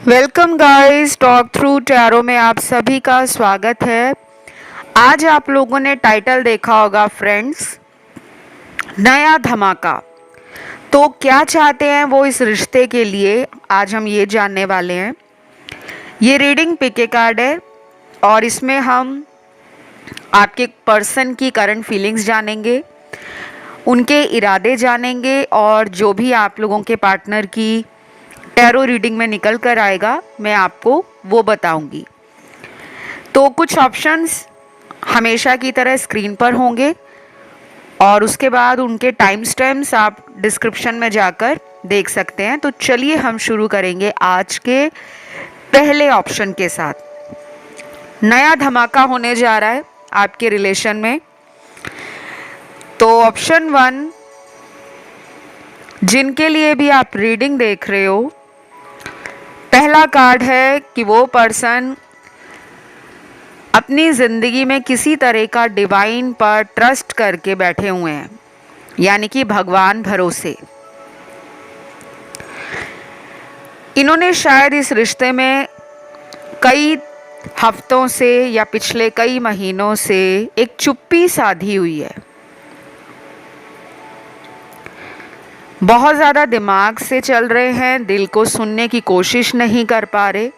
Welcome guys, talk through tarot में आप सभी का स्वागत है। आज आप लोगों ने टाइटल देखा होगा फ्रेंड्स, नया धमाका। तो क्या चाहते हैं वो इस रिश्ते के लिए, आज हम ये जानने वाले हैं। ये रीडिंग पिके कार्ड है और इसमें हम आपके पर्सन की करंट फीलिंग्स जानेंगे, उनके इरादे जानेंगे और जो भी आप लोगों के पार्टनर की टैरो रीडिंग में निकल कर आएगा मैं आपको वो बताऊंगी। तो कुछ ऑप्शंस हमेशा की तरह स्क्रीन पर होंगे और उसके बाद उनके टाइम स्टैम्प्स आप डिस्क्रिप्शन में जाकर देख सकते हैं। तो चलिए हम शुरू करेंगे आज के पहले ऑप्शन के साथ। नया धमाका होने जा रहा है आपके रिलेशन में। तो ऑप्शन 1, जिनके लिए भी आप रीडिंग देख रहे हो, पहला कार्ड है कि वो पर्सन अपनी ज़िंदगी में किसी तरह का डिवाइन पर ट्रस्ट करके बैठे हुए हैं, यानी कि भगवान भरोसे। इन्होंने शायद इस रिश्ते में कई हफ्तों से या पिछले कई महीनों से एक चुप्पी साधी हुई है। बहुत ज़्यादा दिमाग से चल रहे हैं, दिल को सुनने की कोशिश नहीं कर पा रहे,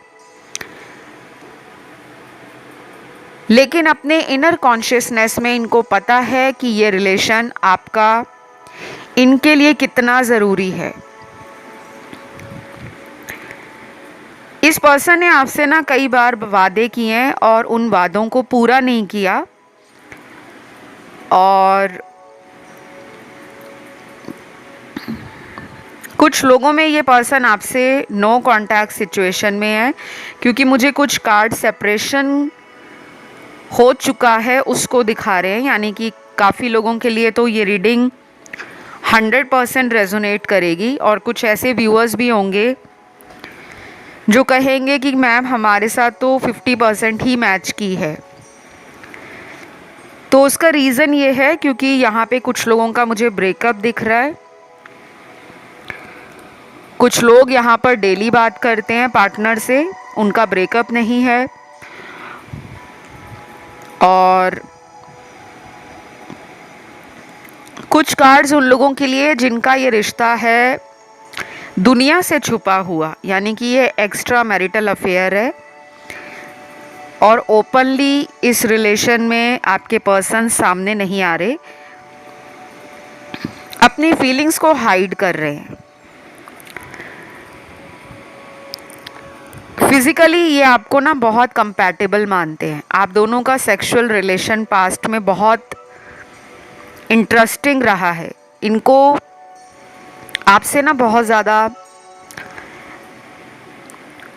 लेकिन अपने इनर कॉन्शियसनेस में इनको पता है कि ये रिलेशन आपका इनके लिए कितना ज़रूरी है। इस पर्सन ने आपसे ना कई बार वादे किए हैं और उन वादों को पूरा नहीं किया, और कुछ लोगों में ये पर्सन आपसे नो कांटेक्ट सिचुएशन में है, क्योंकि मुझे कुछ कार्ड सेपरेशन हो चुका है उसको दिखा रहे हैं। यानी कि काफ़ी लोगों के लिए तो ये रीडिंग 100% रेजोनेट करेगी और कुछ ऐसे व्यूअर्स भी होंगे जो कहेंगे कि मैम हमारे साथ तो 50% ही मैच की है। तो उसका रीज़न ये है क्योंकि यहाँ पे कुछ लोगों का मुझे ब्रेकअप दिख रहा है। कुछ लोग यहाँ पर डेली बात करते हैं पार्टनर से, उनका ब्रेकअप नहीं है। और कुछ कार्ड्स उन लोगों के लिए जिनका ये रिश्ता है दुनिया से छुपा हुआ, यानी कि ये एक्स्ट्रा मैरिटल अफेयर है और ओपनली इस रिलेशन में आपके पर्सन सामने नहीं आ रहे, अपनी फीलिंग्स को हाइड कर रहे हैं। फिजिकली ये आपको ना बहुत कंपैटिबल मानते हैं। आप दोनों का सेक्सुअल रिलेशन पास्ट में बहुत इंटरेस्टिंग रहा है। इनको आपसे ना बहुत ज़्यादा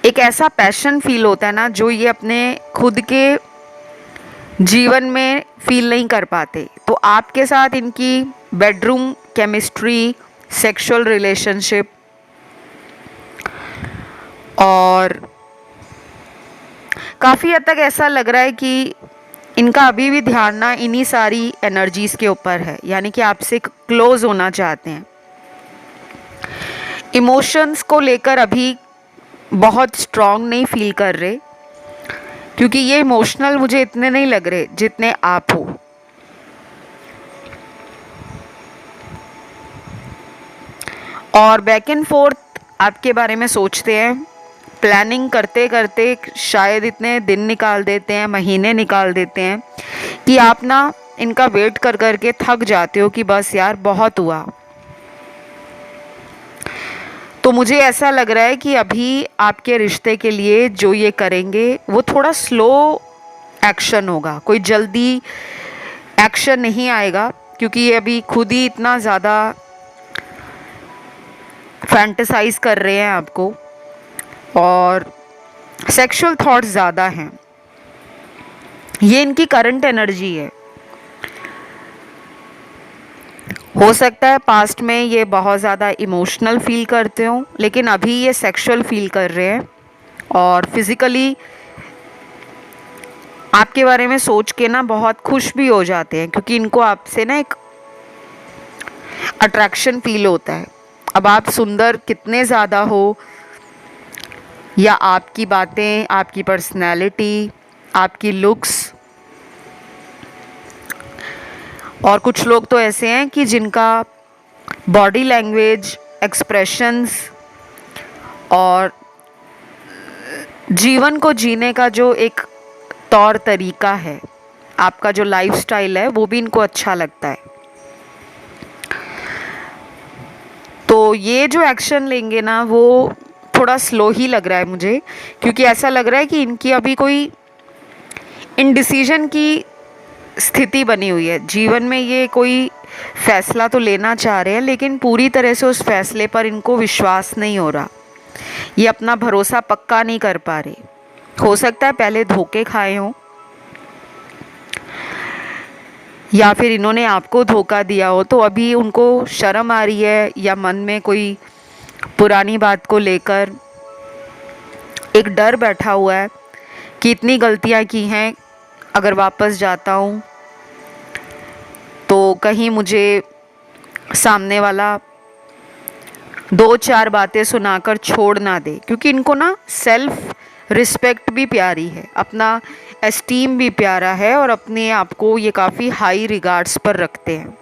एक ऐसा पैशन फील होता है ना जो ये अपने खुद के जीवन में फील नहीं कर पाते। तो आपके साथ इनकी बेडरूम केमिस्ट्री, सेक्सुअल रिलेशनशिप और काफ़ी हद तक ऐसा लग रहा है कि इनका अभी भी ध्यान ना इन्हीं सारी एनर्जीज़ के ऊपर है, यानी कि आपसे क्लोज होना चाहते हैं। इमोशंस को लेकर अभी बहुत स्ट्रॉन्ग नहीं फील कर रहे, क्योंकि ये इमोशनल मुझे इतने नहीं लग रहे जितने आप हो। और बैक एंड फोर्थ आपके बारे में सोचते हैं, प्लानिंग करते करते शायद इतने दिन निकाल देते हैं, महीने निकाल देते हैं कि आप ना इनका वेट कर करके थक जाते हो कि बस यार बहुत हुआ। तो मुझे ऐसा लग रहा है कि अभी आपके रिश्ते के लिए जो ये करेंगे वो थोड़ा स्लो एक्शन होगा, कोई जल्दी एक्शन नहीं आएगा, क्योंकि ये अभी खुद ही इतना ज़्यादा फैंटेसाइज कर रहे हैं आपको और सेक्सुअल थॉट्स ज़्यादा हैं। ये इनकी करंट एनर्जी है। हो सकता है पास्ट में ये बहुत ज़्यादा इमोशनल फील करते हो, लेकिन अभी ये सेक्सुअल फील कर रहे हैं और फिज़िकली आपके बारे में सोच के ना बहुत खुश भी हो जाते हैं, क्योंकि इनको आपसे ना एक अट्रैक्शन फील होता है। अब आप सुंदर कितने ज़्यादा हो, या आपकी बातें, आपकी पर्सनैलिटी, आपकी लुक्स। और कुछ लोग तो ऐसे हैं कि जिनका बॉडी लैंग्वेज, एक्सप्रेशंस और जीवन को जीने का जो एक तौर तरीका है, आपका जो लाइफस्टाइल है, वो भी इनको अच्छा लगता है। तो ये जो एक्शन लेंगे ना, वो थोड़ा स्लो ही लग रहा है मुझे, क्योंकि ऐसा लग रहा है कि इनकी अभी कोई इनडिसीजन की स्थिति बनी हुई है। जीवन में ये कोई फैसला तो लेना चाह रहे हैं, लेकिन पूरी तरह से उस फैसले पर इनको विश्वास नहीं हो रहा। ये अपना भरोसा पक्का नहीं कर पा रहे। हो सकता है पहले धोखे खाए हों, या फिर इन्होंने आपको धोखा दिया हो, तो अभी उनको शर्म आ रही है, या मन में कोई पुरानी बात को लेकर एक डर बैठा हुआ है कि इतनी गलतियां की हैं, अगर वापस जाता हूँ तो कहीं मुझे सामने वाला दो चार बातें सुनाकर छोड़ ना दे। क्योंकि इनको ना सेल्फ रिस्पेक्ट भी प्यारी है, अपना एस्टीम भी प्यारा है, और अपने आप को ये काफ़ी हाई रिगार्ड्स पर रखते हैं।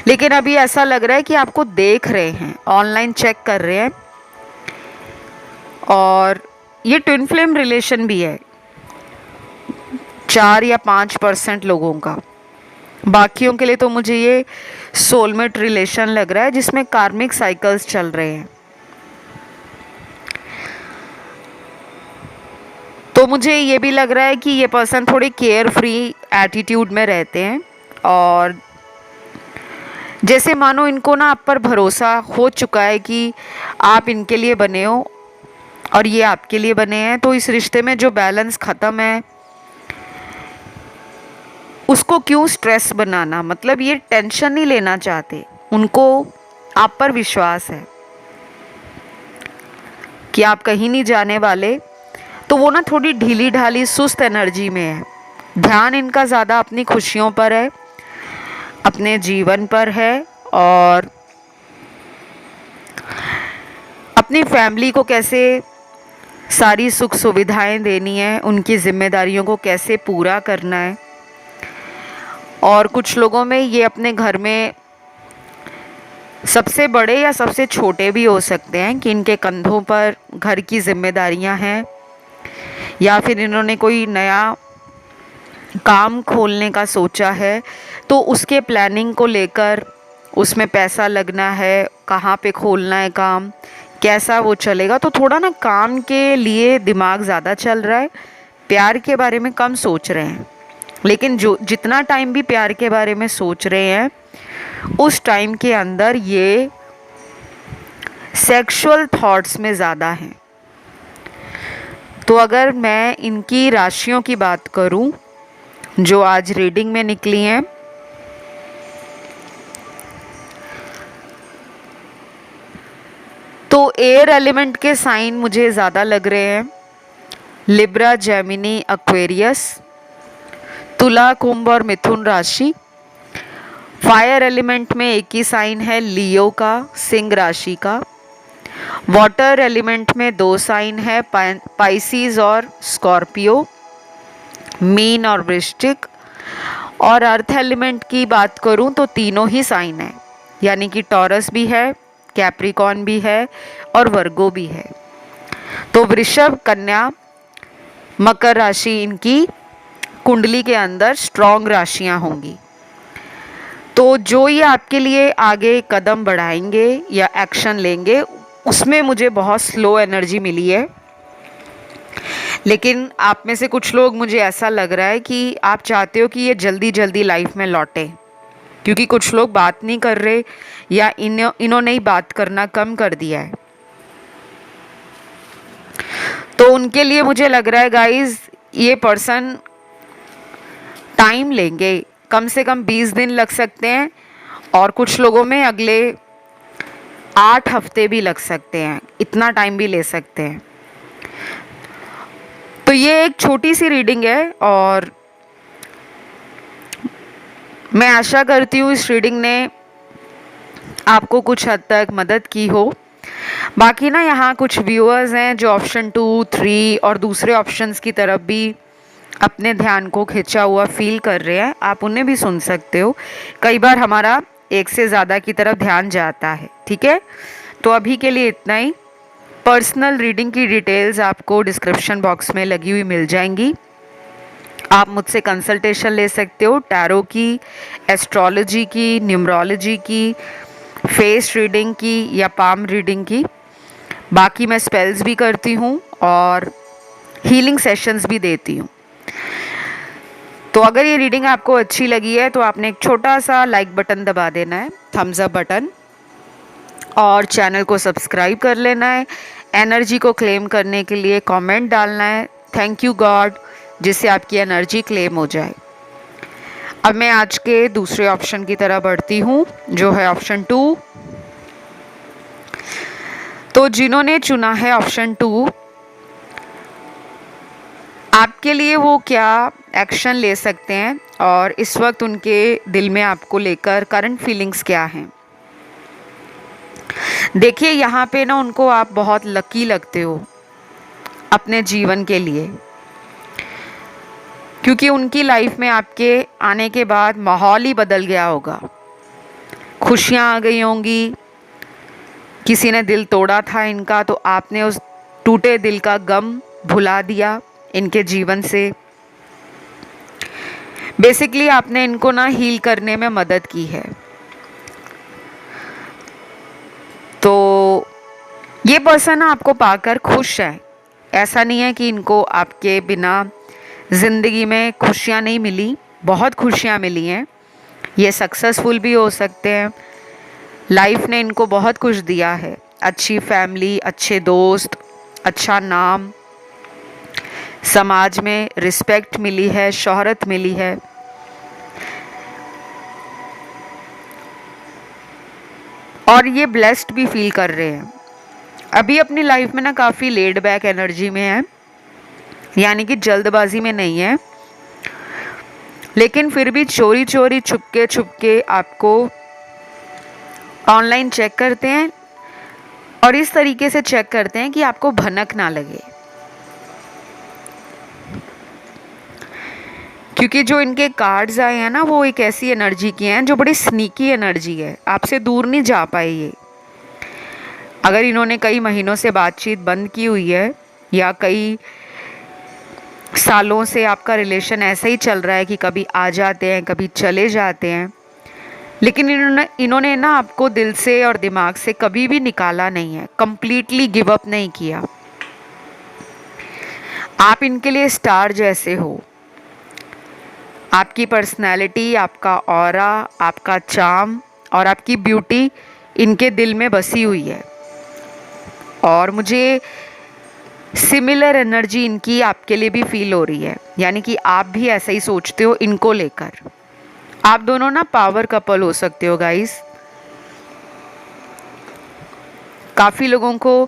लेकिन अभी ऐसा लग रहा है कि आपको देख रहे हैं, ऑनलाइन चेक कर रहे हैं, और ये ट्विन फ्लेम रिलेशन भी है 4 या 5% लोगों का। बाकियों के लिए तो मुझे ये सोलमेट रिलेशन लग रहा है, जिसमें कार्मिक साइकिल्स चल रहे हैं। तो मुझे ये भी लग रहा है कि ये पर्सन थोड़े केयर फ्री एटीट्यूड में रहते हैं, और जैसे मानो इनको ना आप पर भरोसा हो चुका है कि आप इनके लिए बने हो और ये आपके लिए बने हैं। तो इस रिश्ते में जो बैलेंस ख़त्म है, उसको क्यों स्ट्रेस बनाना। मतलब ये टेंशन नहीं लेना चाहते, उनको आप पर विश्वास है कि आप कहीं नहीं जाने वाले। तो वो ना थोड़ी ढीली ढाली सुस्त एनर्जी में है। ध्यान इनका ज़्यादा अपनी खुशियों पर है, अपने जीवन पर है, और अपनी फैमिली को कैसे सारी सुख सुविधाएं देनी है, उनकी जिम्मेदारियों को कैसे पूरा करना है। और कुछ लोगों में ये अपने घर में सबसे बड़े या सबसे छोटे भी हो सकते हैं कि इनके कंधों पर घर की जिम्मेदारियां हैं, या फिर इन्होंने कोई नया काम खोलने का सोचा है, तो उसके प्लानिंग को लेकर उसमें पैसा लगना है, कहाँ पे खोलना है काम, कैसा वो चलेगा। तो थोड़ा ना काम के लिए दिमाग ज़्यादा चल रहा है, प्यार के बारे में कम सोच रहे हैं। लेकिन जो जितना टाइम भी प्यार के बारे में सोच रहे हैं, उस टाइम के अंदर ये सेक्सुअल थॉट्स में ज़्यादा हैं। तो अगर मैं इनकी राशियों की बात करूं, जो आज रीडिंग में निकली हैं, तो एयर एलिमेंट के साइन मुझे ज़्यादा लग रहे हैं। लिब्रा, जेमिनी, एक्वेरियस, तुला, कुंभ और मिथुन राशि। फायर एलिमेंट में एक ही साइन है, लियो का, सिंह राशि का। वाटर एलिमेंट में 2 साइन है, पाइसिस और स्कॉर्पियो, मीन और वृश्चिक। और अर्थ एलिमेंट की बात करूं तो तीनों ही साइन है, यानी कि टॉरस भी है, कैप्रिकॉर्न भी है और वर्गो भी है। तो वृषभ, कन्या, मकर राशि इनकी कुंडली के अंदर स्ट्रॉन्ग राशियां होंगी। तो जो ये आपके लिए आगे कदम बढ़ाएंगे या एक्शन लेंगे, उसमें मुझे बहुत स्लो एनर्जी मिली है। लेकिन आप में से कुछ लोग, मुझे ऐसा लग रहा है कि आप चाहते हो कि ये जल्दी जल्दी लाइफ में लौटे, क्योंकि कुछ लोग बात नहीं कर रहे, या इन्होंने ही बात करना कम कर दिया है। तो उनके लिए मुझे लग रहा है गाइस, ये पर्सन टाइम लेंगे, कम से कम 20 दिन लग सकते हैं, और कुछ लोगों में अगले 8 हफ्ते भी लग सकते हैं, इतना टाइम भी ले सकते हैं। तो ये एक छोटी सी रीडिंग है, और मैं आशा करती हूँ इस रीडिंग ने आपको कुछ हद तक मदद की हो। बाकी ना यहाँ कुछ व्यूअर्स हैं जो ऑप्शन 2, 3 और दूसरे ऑप्शंस की तरफ भी अपने ध्यान को खिंचा हुआ फील कर रहे हैं। आप उन्हें भी सुन सकते हो। कई बार हमारा एक से ज़्यादा की तरफ ध्यान जाता है। ठीक है, तो अभी के लिए इतना ही। पर्सनल रीडिंग की डिटेल्स आपको डिस्क्रिप्शन बॉक्स में लगी हुई मिल जाएंगी। आप मुझसे कंसल्टेशन ले सकते हो टैरो की, एस्ट्रोलॉजी की, न्यूमरोलॉजी की, फेस रीडिंग की या पाम रीडिंग की। बाकी मैं स्पेल्स भी करती हूँ और हीलिंग सेशंस भी देती हूँ। तो अगर ये रीडिंग आपको अच्छी लगी है तो आपने एक छोटा सा लाइक बटन दबा देना है, थम्स अप बटन, और चैनल को सब्सक्राइब कर लेना है। एनर्जी को क्लेम करने के लिए कमेंट डालना है, थैंक यू गॉड, जिससे आपकी एनर्जी क्लेम हो जाए। अब मैं आज के दूसरे ऑप्शन की तरफ बढ़ती हूँ, जो है ऑप्शन 2। तो जिन्होंने चुना है ऑप्शन 2, आपके लिए वो क्या एक्शन ले सकते हैं और इस वक्त उनके दिल में आपको लेकर करंट फीलिंग्स क्या हैं। देखिए, यहाँ पे ना उनको आप बहुत लकी लगते हो अपने जीवन के लिए, क्योंकि उनकी लाइफ में आपके आने के बाद माहौल ही बदल गया होगा। खुशियाँ आ गई होंगी, किसी ने दिल तोड़ा था इनका, तो आपने उस टूटे दिल का गम भुला दिया इनके जीवन से। बेसिकली आपने इनको ना हील करने में मदद की है। तो ये पर्सन आपको पाकर खुश है। ऐसा नहीं है कि इनको आपके बिना ज़िंदगी में खुशियाँ नहीं मिली, बहुत खुशियाँ मिली हैं। ये सक्सेसफुल भी हो सकते हैं। लाइफ ने इनको बहुत कुछ दिया है, अच्छी फैमिली, अच्छे दोस्त, अच्छा नाम, समाज में रिस्पेक्ट मिली है, शोहरत मिली है। और ये ब्लेस्ड भी फील कर रहे हैं। अभी अपनी लाइफ में ना काफ़ी लेड बैक एनर्जी में है, यानी कि जल्दबाजी में नहीं है, लेकिन फिर भी चोरी चोरी छुपके छुपके आपको ऑनलाइन चेक करते हैं और इस तरीके से चेक करते हैं कि आपको भनक ना लगे। क्योंकि जो इनके कार्ड्स आए हैं ना, वो एक ऐसी एनर्जी की हैं जो बड़ी स्नीकी एनर्जी है, आपसे दूर नहीं जा पाई ये। अगर इन्होंने कई महीनों से बातचीत बंद की हुई है या कई सालों से आपका रिलेशन ऐसा ही चल रहा है कि कभी आ जाते हैं कभी चले जाते हैं, लेकिन इन्होंने ना आपको दिल से और दिमाग से कभी भी निकाला नहीं है, कंप्लीटली गिव अप नहीं किया। आप इनके लिए स्टार जैसे हो। आपकी पर्सनैलिटी, आपका ऑरा, आपका चार्म और आपकी ब्यूटी इनके दिल में बसी हुई है। और मुझे सिमिलर एनर्जी इनकी आपके लिए भी फील हो रही है, यानी कि आप भी ऐसा ही सोचते हो इनको लेकर। आप दोनों ना पावर कपल हो सकते हो गाइस। काफ़ी लोगों को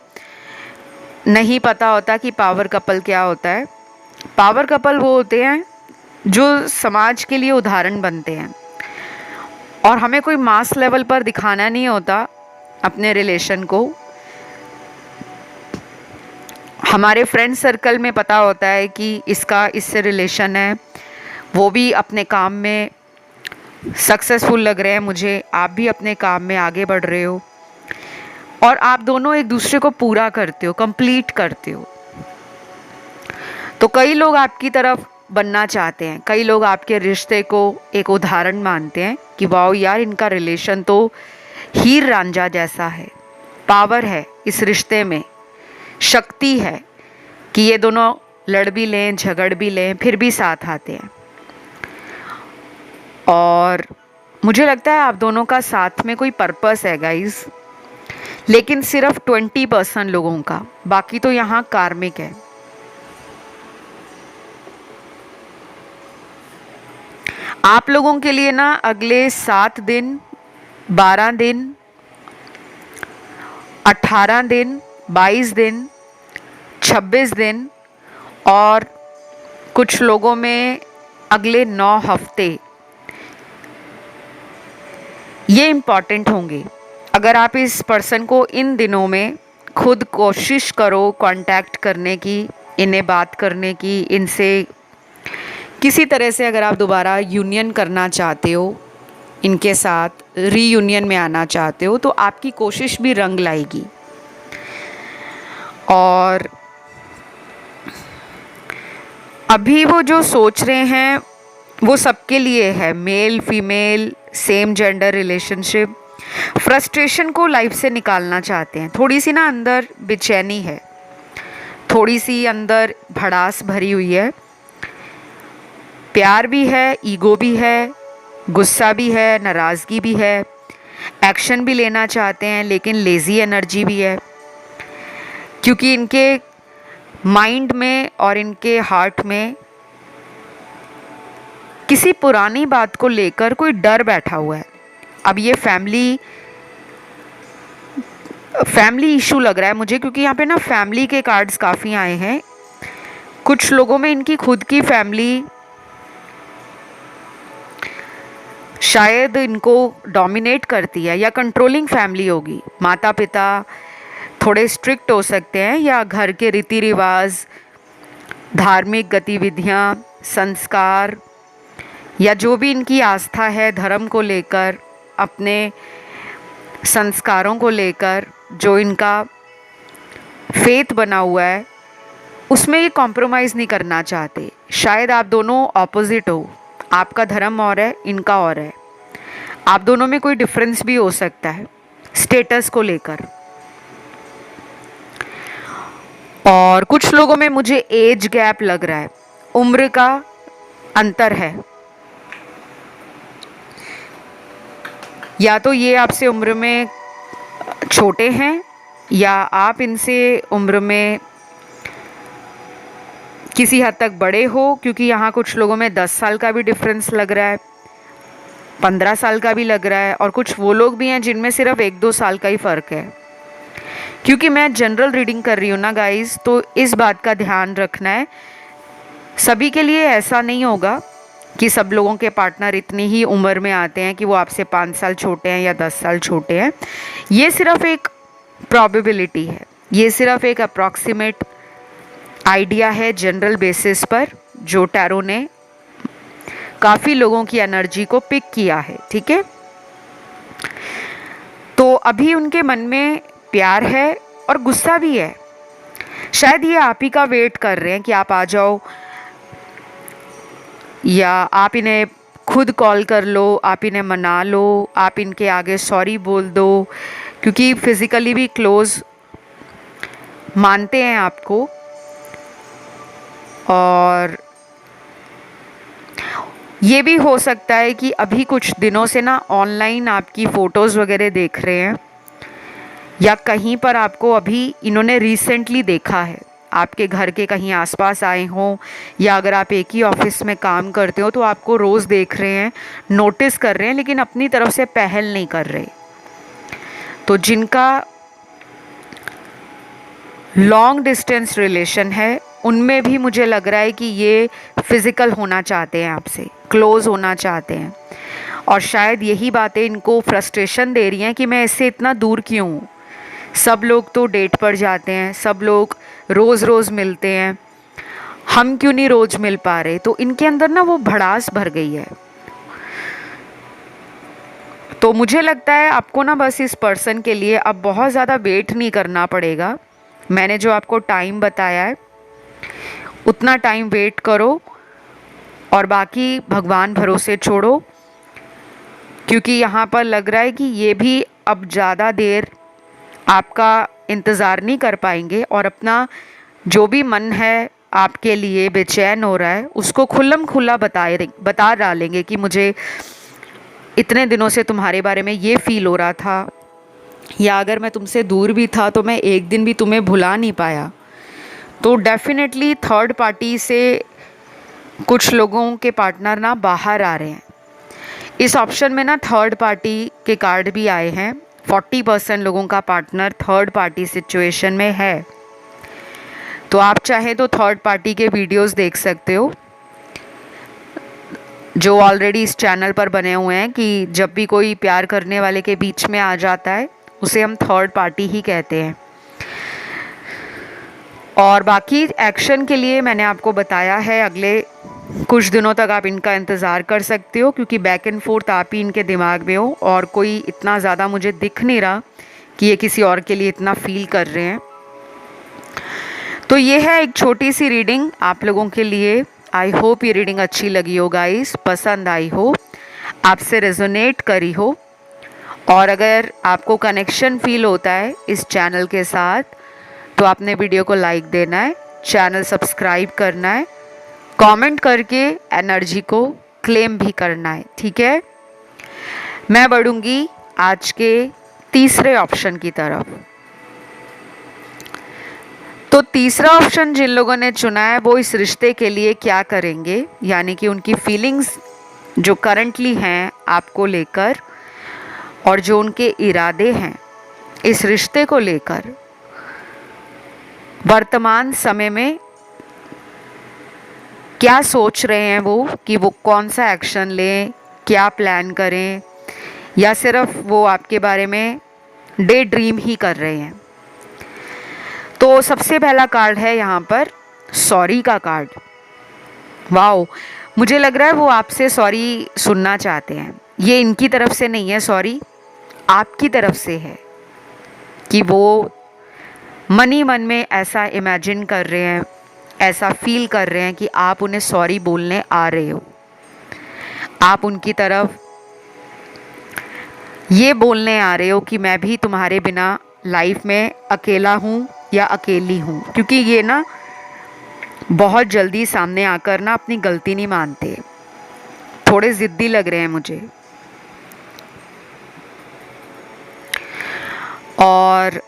नहीं पता होता कि पावर कपल क्या होता है। पावर कपल वो होते हैं जो समाज के लिए उदाहरण बनते हैं, और हमें कोई मास लेवल पर दिखाना नहीं होता अपने रिलेशन को। हमारे फ्रेंड सर्कल में पता होता है कि इसका इससे रिलेशन है, वो भी अपने काम में सक्सेसफुल लग रहे हैं मुझे, आप भी अपने काम में आगे बढ़ रहे हो, और आप दोनों एक दूसरे को पूरा करते हो, कंप्लीट करते हो। तो कई लोग आपकी तरफ बनना चाहते हैं, कई लोग आपके रिश्ते को एक उदाहरण मानते हैं कि वाओ यार, इनका रिलेशन तो हीर रांझा जैसा है। पावर है इस रिश्ते में, शक्ति है कि ये दोनों लड़ भी लें, झगड़ भी लें, फिर भी साथ आते हैं। और मुझे लगता है आप दोनों का साथ में कोई पर्पस है गाइस, लेकिन सिर्फ 20% लोगों का, बाकी तो यहाँ कार्मिक है। आप लोगों के लिए ना अगले 7 दिन, 12 दिन, 18 दिन, 22 दिन, 26 दिन और कुछ लोगों में अगले 9 हफ्ते ये इम्पॉर्टेंट होंगे। अगर आप इस पर्सन को इन दिनों में खुद कोशिश करो कांटेक्ट करने की, इन्हें बात करने की, इनसे किसी तरह से अगर आप दोबारा यूनियन करना चाहते हो, इनके साथ रीयूनियन में आना चाहते हो, तो आपकी कोशिश भी रंग लाएगी। और अभी वो जो सोच रहे हैं वो सबके लिए है, male female, same gender relationship. Frustration को लाइफ से निकालना चाहते हैं। थोड़ी सी ना अंदर बेचैनी है, थोड़ी सी अंदर भड़ास भरी हुई है। प्यार भी है, ईगो भी है, गुस्सा भी है, नाराज़गी भी है, एक्शन भी लेना चाहते हैं, लेकिन लेज़ी एनर्जी भी है। क्योंकि इनके माइंड में और इनके हार्ट में किसी पुरानी बात को लेकर कोई डर बैठा हुआ है। अब ये फैमिली इशू लग रहा है मुझे, क्योंकि यहाँ पे ना फैमिली के कार्ड्स काफ़ी आए हैं। कुछ लोगों में इनकी खुद की फैमिली शायद इनको डोमिनेट करती है, या कंट्रोलिंग फैमिली होगी। माता पिता थोड़े स्ट्रिक्ट हो सकते हैं, या घर के रीति रिवाज, धार्मिक गतिविधियाँ, संस्कार, या जो भी इनकी आस्था है धर्म को लेकर, अपने संस्कारों को लेकर जो इनका फेथ बना हुआ है, उसमें ये कॉम्प्रोमाइज़ नहीं करना चाहते। शायद आप दोनों ऑपोजिट हो, आपका धर्म और है, इनका और है। आप दोनों में कोई डिफरेंस भी हो सकता है स्टेटस को लेकर। और कुछ लोगों में मुझे एज गैप लग रहा है, उम्र का अंतर है। या तो ये आपसे उम्र में छोटे हैं, या आप इनसे उम्र में किसी हद तक बड़े हो, क्योंकि यहाँ कुछ लोगों में 10 साल का भी डिफरेंस लग रहा है, 15 साल का भी लग रहा है, और कुछ वो लोग भी हैं जिनमें सिर्फ 1-2 साल का ही फ़र्क है। क्योंकि मैं जनरल रीडिंग कर रही हूँ ना गाइस, तो इस बात का ध्यान रखना है। सभी के लिए ऐसा नहीं होगा कि सब लोगों के पार्टनर इतनी ही उम्र में आते हैं कि वो आपसे 5 साल छोटे हैं या 10 साल छोटे हैं। ये सिर्फ एक प्रोबेबिलिटी है, ये सिर्फ एक अप्रॉक्सीमेट आइडिया है जनरल बेसिस पर, जो टैरो ने काफ़ी लोगों की एनर्जी को पिक किया है। ठीक है, तो अभी उनके मन में प्यार है और गुस्सा भी है। शायद ये आप ही का वेट कर रहे हैं कि आप आ जाओ, या आप इन्हें खुद कॉल कर लो, आप इन्हें मना लो, आप इनके आगे सॉरी बोल दो, क्योंकि फिज़िकली भी क्लोज मानते हैं आपको। और ये भी हो सकता है कि अभी कुछ दिनों से ना ऑनलाइन आपकी फ़ोटोज़ वगैरह देख रहे हैं, या कहीं पर आपको अभी इन्होंने रिसेंटली देखा है, आपके घर के कहीं आसपास आए हों, या अगर आप एक ही ऑफिस में काम करते हो तो आपको रोज़ देख रहे हैं, नोटिस कर रहे हैं, लेकिन अपनी तरफ से पहल नहीं कर रहे। तो जिनका लॉन्ग डिस्टेंस रिलेशन है, उनमें भी मुझे लग रहा है कि ये फिज़िकल होना चाहते हैं, आपसे क्लोज़ होना चाहते हैं। और शायद यही बातें इनको फ्रस्ट्रेशन दे रही हैं कि मैं इससे इतना दूर क्यों हूँ। सब लोग तो डेट पर जाते हैं, सब लोग रोज़ रोज़ मिलते हैं, हम क्यों नहीं रोज़ मिल पा रहे। तो इनके अंदर ना वो भड़ास भर गई है। तो मुझे लगता है आपको ना बस इस पर्सन के लिए अब बहुत ज़्यादा वेट नहीं करना पड़ेगा। मैंने जो आपको टाइम बताया है उतना टाइम वेट करो, और बाकी भगवान भरोसे छोड़ो, क्योंकि यहाँ पर लग रहा है कि ये भी अब ज़्यादा देर आपका इंतज़ार नहीं कर पाएंगे, और अपना जो भी मन है आपके लिए बेचैन हो रहा है उसको खुल्लम खुल्ला बता डालेंगे कि मुझे इतने दिनों से तुम्हारे बारे में ये फ़ील हो रहा था, या अगर मैं तुमसे दूर भी था तो मैं एक दिन भी तुम्हें भुला नहीं पाया। तो डेफिनेटली थर्ड पार्टी से कुछ लोगों के पार्टनर ना बाहर आ रहे हैं। इस ऑप्शन में ना थर्ड पार्टी के कार्ड भी आए हैं। 40% लोगों का पार्टनर थर्ड पार्टी सिचुएशन में है। तो आप चाहे तो थर्ड पार्टी के वीडियोस देख सकते हो जो ऑलरेडी इस चैनल पर बने हुए हैं, कि जब भी कोई प्यार करने वाले के बीच में आ जाता है उसे हम थर्ड पार्टी ही कहते हैं। और बाकी एक्शन के लिए मैंने आपको बताया है, अगले कुछ दिनों तक आप इनका इंतज़ार कर सकते हो, क्योंकि बैक एंड फोर्थ आप ही इनके दिमाग में हो और कोई इतना ज़्यादा मुझे दिख नहीं रहा कि ये किसी और के लिए इतना फील कर रहे हैं। तो ये है एक छोटी सी रीडिंग आप लोगों के लिए। आई होप ये रीडिंग अच्छी लगी हो गाइस, पसंद आई हो, आपसे रेजोनेट करी हो। और अगर आपको कनेक्शन फील होता है इस चैनल के साथ तो आपने वीडियो को लाइक देना है, चैनल सब्सक्राइब करना है, कमेंट करके एनर्जी को क्लेम भी करना है, ठीक है। मैं बढ़ूंगी आज के तीसरे ऑप्शन की तरफ। तो तीसरा ऑप्शन जिन लोगों ने चुना है वो इस रिश्ते के लिए क्या करेंगे, यानी कि उनकी फीलिंग्स जो करंटली हैं आपको लेकर और जो उनके इरादे हैं इस रिश्ते को लेकर वर्तमान समय में क्या सोच रहे हैं वो, कि वो कौन सा एक्शन लें, क्या प्लान करें, या सिर्फ वो आपके बारे में डे ड्रीम ही कर रहे हैं। तो सबसे पहला कार्ड है यहाँ पर सॉरी का कार्ड। वाओ, मुझे लग रहा है वो आपसे सॉरी सुनना चाहते हैं। ये इनकी तरफ से नहीं है सॉरी, आपकी तरफ से है, कि वो मन ही मन में ऐसा इमेजिन कर रहे हैं, ऐसा फील कर रहे हैं कि आप उन्हें सॉरी बोलने आ रहे हो। आप उनकी तरफ ये बोलने आ रहे हो कि मैं भी तुम्हारे बिना लाइफ में अकेला हूँ या अकेली हूँ, क्योंकि ये ना बहुत जल्दी सामने आकर ना अपनी गलती नहीं मानते, थोड़े ज़िद्दी लग रहे हैं मुझे। और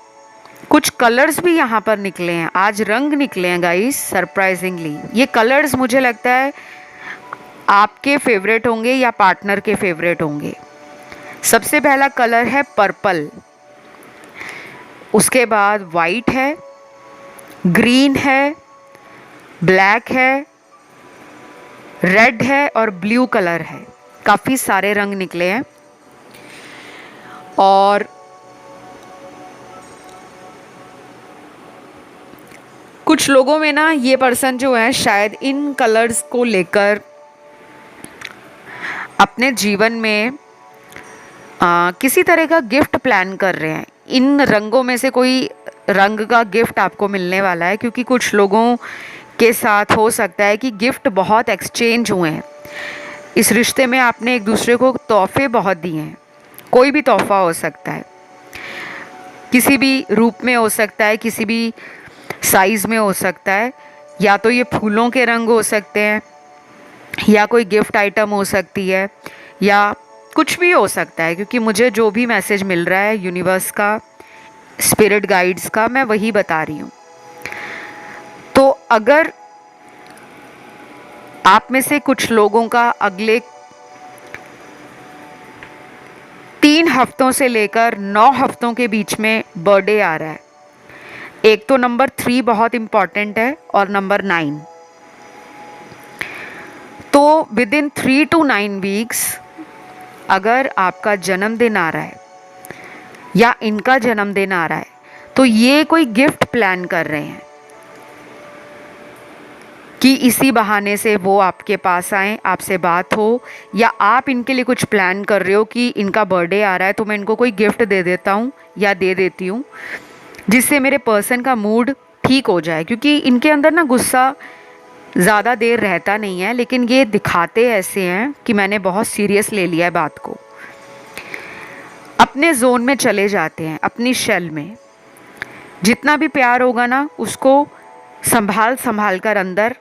कुछ कलर्स भी यहाँ पर निकले हैं, आज रंग निकले हैं गाइस सरप्राइजिंगली। ये कलर्स मुझे लगता है आपके फेवरेट होंगे या पार्टनर के फेवरेट होंगे। सबसे पहला कलर है पर्पल, उसके बाद वाइट है, ग्रीन है, ब्लैक है, रेड है और ब्लू कलर है। काफ़ी सारे रंग निकले हैं। और कुछ लोगों में ना ये पर्सन जो है शायद इन कलर्स को लेकर अपने जीवन में किसी तरह का गिफ्ट प्लान कर रहे हैं। इन रंगों में से कोई रंग का गिफ्ट आपको मिलने वाला है, क्योंकि कुछ लोगों के साथ हो सकता है कि गिफ्ट बहुत एक्सचेंज हुए हैं इस रिश्ते में। आपने एक दूसरे को तोहफे बहुत दिए हैं, कोई भी तोहफा हो सकता है, किसी भी रूप में हो सकता है, किसी भी साइज़ में हो सकता है, या तो ये फूलों के रंग हो सकते हैं, या कोई गिफ्ट आइटम हो सकती है, या कुछ भी हो सकता है। क्योंकि मुझे जो भी मैसेज मिल रहा है यूनिवर्स का, स्पिरिट गाइड्स का, मैं वही बता रही हूँ। तो अगर आप में से कुछ लोगों का अगले 3 हफ्तों से लेकर 9 हफ्तों के बीच में बर्थडे आ रहा है, एक तो नंबर 3 बहुत इम्पॉर्टेंट है और नंबर 9, तो विद इन 3 to 9 वीक्स अगर आपका जन्मदिन आ रहा है या इनका जन्मदिन आ रहा है तो ये कोई गिफ्ट प्लान कर रहे हैं कि इसी बहाने से वो आपके पास आएँ, आपसे बात हो, या आप इनके लिए कुछ प्लान कर रहे हो कि इनका बर्थडे आ रहा है तो मैं इनको कोई गिफ्ट दे देता हूँ या दे देती हूँ, जिससे मेरे पर्सन का मूड ठीक हो जाए। क्योंकि इनके अंदर ना गुस्सा ज़्यादा देर रहता नहीं है, लेकिन ये दिखाते ऐसे हैं कि मैंने बहुत सीरियस ले लिया है बात को। अपने जोन में चले जाते हैं, अपनी शेल में। जितना भी प्यार होगा ना उसको संभाल कर अंदर,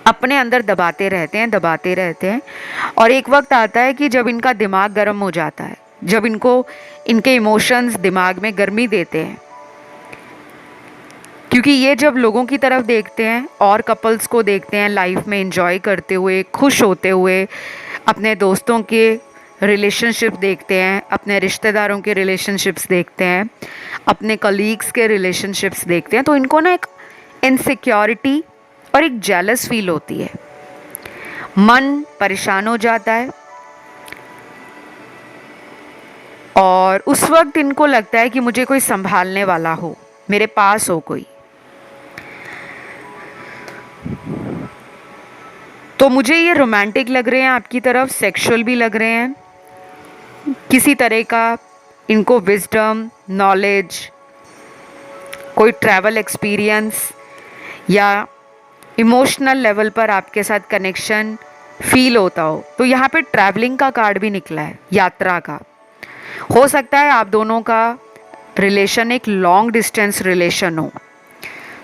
अपने अंदर दबाते रहते हैं। और एक वक्त आता है कि जब इनका दिमाग गर्म हो जाता है, जब इनको इनके इमोशंस दिमाग में गर्मी देते हैं। क्योंकि ये जब लोगों की तरफ देखते हैं और कपल्स को देखते हैं लाइफ में एंजॉय करते हुए, खुश होते हुए, अपने दोस्तों के रिलेशनशिप देखते हैं, अपने रिश्तेदारों के रिलेशनशिप्स देखते हैं, अपने कलीग्स के रिलेशनशिप्स देखते हैं, तो इनको ना एक इनसिक्योरिटी और एक जेलस फील होती है, मन परेशान हो जाता है। और उस वक्त इनको लगता है कि मुझे कोई संभालने वाला हो, मेरे पास हो कोई। तो मुझे ये रोमांटिक लग रहे हैं आपकी तरफ, सेक्सुअल भी लग रहे हैं, किसी तरह का इनको विजडम, नॉलेज, कोई ट्रैवल एक्सपीरियंस या इमोशनल लेवल पर आपके साथ कनेक्शन फील होता हो। तो यहाँ पे ट्रैवलिंग का कार्ड भी निकला है, यात्रा का। हो सकता है आप दोनों का रिलेशन एक लॉन्ग डिस्टेंस रिलेशन हो,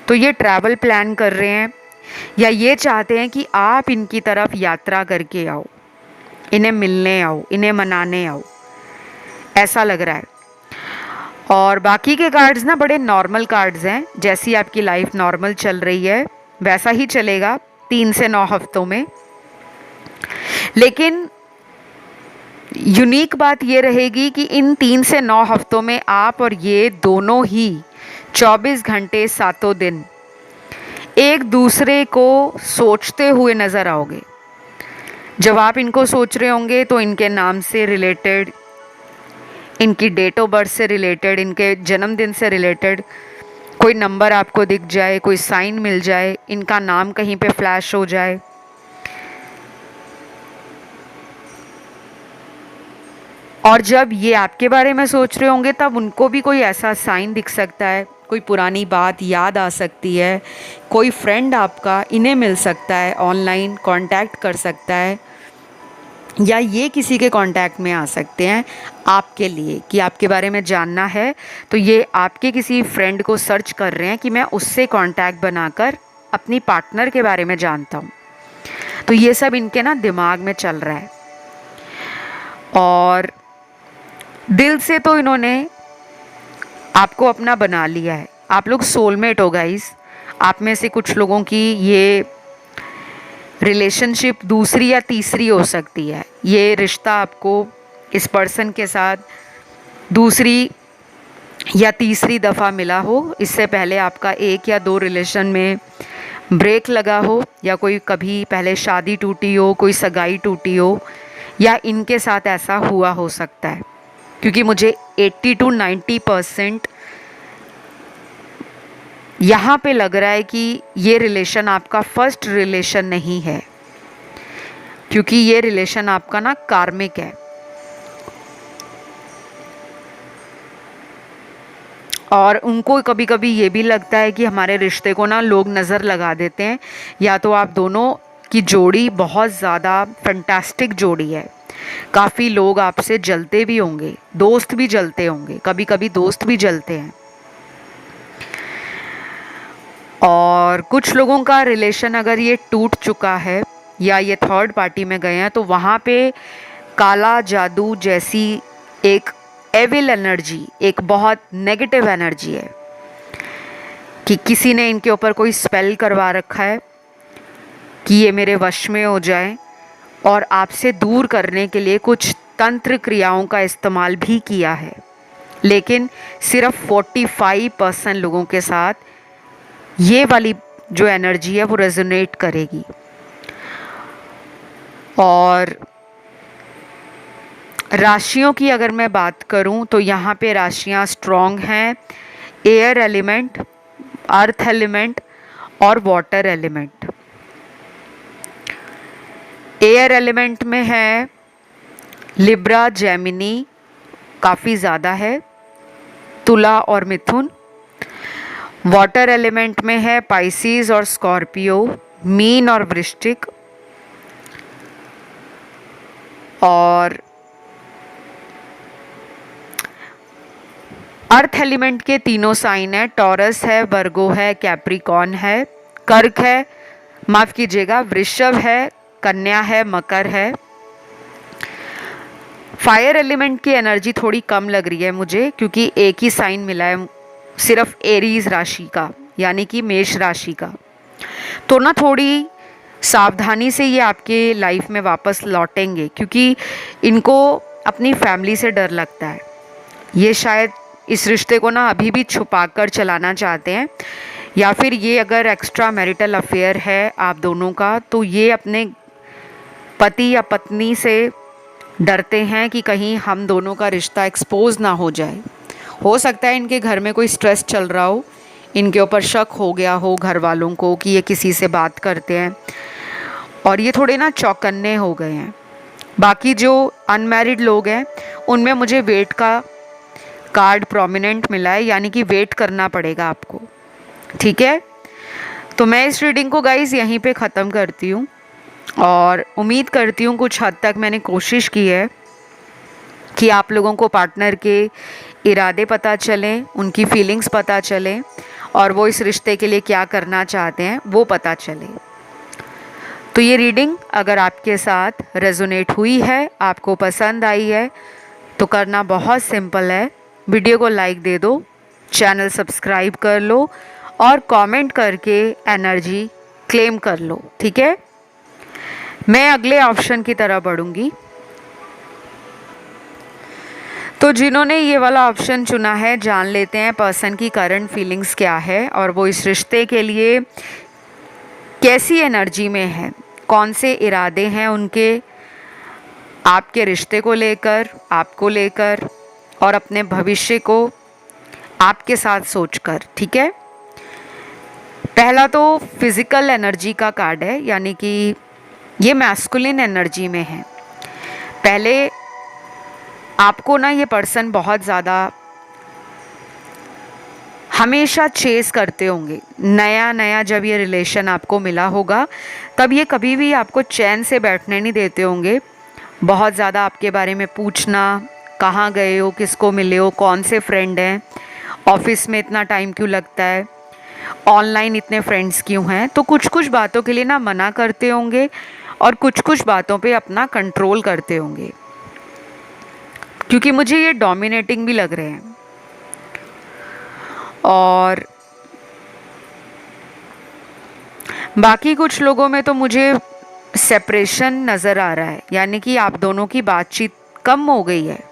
तो ये ट्रैवल प्लान कर रहे हैं या ये चाहते हैं कि आप इनकी तरफ यात्रा करके आओ, इन्हें मिलने आओ, इन्हें मनाने आओ, ऐसा लग रहा है। और बाकी के कार्ड्स ना बड़े नॉर्मल कार्ड्स हैं, जैसी आपकी लाइफ नॉर्मल चल रही है वैसा ही चलेगा 3 से 9 हफ्तों में। लेकिन यूनिक बात ये रहेगी कि इन 3 से 9 हफ्तों में आप और ये दोनों ही 24 घंटे 7 दिन एक दूसरे को सोचते हुए नज़र आओगे। जब आप इनको सोच रहे होंगे तो इनके नाम से रिलेटेड, इनकी डेट ऑफ बर्थ से रिलेटेड, इनके जन्मदिन से रिलेटेड कोई नंबर आपको दिख जाए, कोई साइन मिल जाए, इनका नाम कहीं पे फ्लैश हो जाए। और जब ये आपके बारे में सोच रहे होंगे तब उनको भी कोई ऐसा साइन दिख सकता है, कोई पुरानी बात याद आ सकती है, कोई फ्रेंड आपका इन्हें मिल सकता है, ऑनलाइन कांटेक्ट कर सकता है, या ये किसी के कांटेक्ट में आ सकते हैं आपके लिए कि आपके बारे में जानना है। तो ये आपके किसी फ्रेंड को सर्च कर रहे हैं कि मैं उससे कांटेक्ट बनाकर अपनी पार्टनर के बारे में जानता हूँ। तो ये सब इनके ना दिमाग में चल रहा है। और दिल से तो इन्होंने आपको अपना बना लिया है। आप लोग सोलमेट हो गाइस। आप में से कुछ लोगों की ये रिलेशनशिप दूसरी या तीसरी हो सकती है। ये रिश्ता आपको इस पर्सन के साथ दूसरी या तीसरी दफ़ा मिला हो, इससे पहले आपका 1 या 2 रिलेशन में ब्रेक लगा हो, या कोई कभी पहले शादी टूटी हो, कोई सगाई टूटी हो, या इनके साथ ऐसा हुआ हो सकता है। क्योंकि मुझे 80 to 90% यहाँ पे लग रहा है कि ये रिलेशन आपका फर्स्ट रिलेशन नहीं है, क्योंकि ये रिलेशन आपका ना कार्मिक है। और उनको कभी कभी ये भी लगता है कि हमारे रिश्ते को ना लोग नज़र लगा देते हैं, या तो आप दोनों की जोड़ी बहुत ज़्यादा फैंटास्टिक जोड़ी है, काफ़ी लोग आपसे जलते भी होंगे, दोस्त भी जलते होंगे, कभी कभी दोस्त भी जलते हैं। और कुछ लोगों का रिलेशन अगर ये टूट चुका है या ये थर्ड पार्टी में गए हैं, तो वहाँ पे काला जादू जैसी एक एविल एनर्जी, एक बहुत नेगेटिव एनर्जी है कि किसी ने इनके ऊपर कोई स्पेल करवा रखा है कि ये मेरे वश में हो जाए, और आपसे दूर करने के लिए कुछ तंत्र क्रियाओं का इस्तेमाल भी किया है। लेकिन सिर्फ 45% लोगों के साथ ये वाली जो एनर्जी है वो रेजोनेट करेगी। और राशियों की अगर मैं बात करूं तो यहाँ पे राशियाँ स्ट्रॉन्ग हैं, एयर एलिमेंट, अर्थ एलिमेंट और वाटर एलिमेंट। एयर एलिमेंट में है लिब्रा, जेमिनी काफ़ी ज़्यादा है, तुला और मिथुन। वाटर एलिमेंट में है पाइसिस और स्कॉर्पियो, मीन और वृश्चिक। और अर्थ एलिमेंट के तीनों साइन है, टॉरस है, वर्गो है, कैप्रिकॉर्न है, कर्क है, माफ़ कीजिएगा वृषभ है, कन्या है, मकर है। फायर एलिमेंट की एनर्जी थोड़ी कम लग रही है मुझे, क्योंकि एक ही साइन मिला है सिर्फ एरीज राशि का, यानी कि मेष राशि का। तो ना थोड़ी सावधानी से ये आपके लाइफ में वापस लौटेंगे, क्योंकि इनको अपनी फैमिली से डर लगता है। ये शायद इस रिश्ते को ना अभी भी छुपा कर चलाना चाहते हैं, या फिर ये अगर एक्स्ट्रा मैरिटल अफेयर है आप दोनों का, तो ये अपने पति या पत्नी से डरते हैं कि कहीं हम दोनों का रिश्ता एक्सपोज ना हो जाए। हो सकता है इनके घर में कोई स्ट्रेस चल रहा हो, इनके ऊपर शक हो गया हो घर वालों को कि ये किसी से बात करते हैं, और ये थोड़े ना चौकन्ने हो गए हैं। बाकी जो अनमैरिड लोग हैं उनमें मुझे वेट का कार्ड प्रोमिनेंट मिला है, यानी कि वेट करना पड़ेगा आपको। ठीक है, तो मैं इस रीडिंग को गाइस यहीं पे ख़त्म करती हूँ, और उम्मीद करती हूँ कुछ हद तक मैंने कोशिश की है कि आप लोगों को पार्टनर के इरादे पता चलें, उनकी फीलिंग्स पता चलें, और वो इस रिश्ते के लिए क्या करना चाहते हैं वो पता चले। तो ये रीडिंग अगर आपके साथ रेजोनेट हुई है, आपको पसंद आई है, तो करना बहुत सिंपल है, वीडियो को लाइक दे दो, चैनल सब्सक्राइब कर लो, और कमेंट करके एनर्जी क्लेम कर लो। ठीक है, मैं अगले ऑप्शन की तरफ बढ़ूंगी। तो जिन्होंने ये वाला ऑप्शन चुना है, जान लेते हैं पर्सन की करंट फीलिंग्स क्या है और वो इस रिश्ते के लिए कैसी एनर्जी में है, कौन से इरादे हैं उनके आपके रिश्ते को लेकर, आपको लेकर, और अपने भविष्य को आपके साथ सोचकर। ठीक है, पहला तो फिजिकल एनर्जी का कार्ड है, यानी कि ये मैस्कुलिन एनर्जी में है। पहले आपको ना ये पर्सन बहुत ज़्यादा हमेशा चेस करते होंगे। नया नया जब ये रिलेशन आपको मिला होगा तब ये कभी भी आपको चैन से बैठने नहीं देते होंगे। बहुत ज़्यादा आपके बारे में पूछना, कहाँ गए हो, किसको मिले हो, कौन से फ्रेंड हैं, ऑफिस में इतना टाइम क्यों लगता है, ऑनलाइन इतने फ्रेंड्स क्यों हैं। तो कुछ कुछ बातों के लिए ना मना करते होंगे और कुछ कुछ बातों पे अपना कंट्रोल करते होंगे, क्योंकि मुझे ये डोमिनेटिंग भी लग रहे हैं। और बाकी कुछ लोगों में तो मुझे सेपरेशन नज़र आ रहा है, यानी कि आप दोनों की बातचीत कम हो गई है।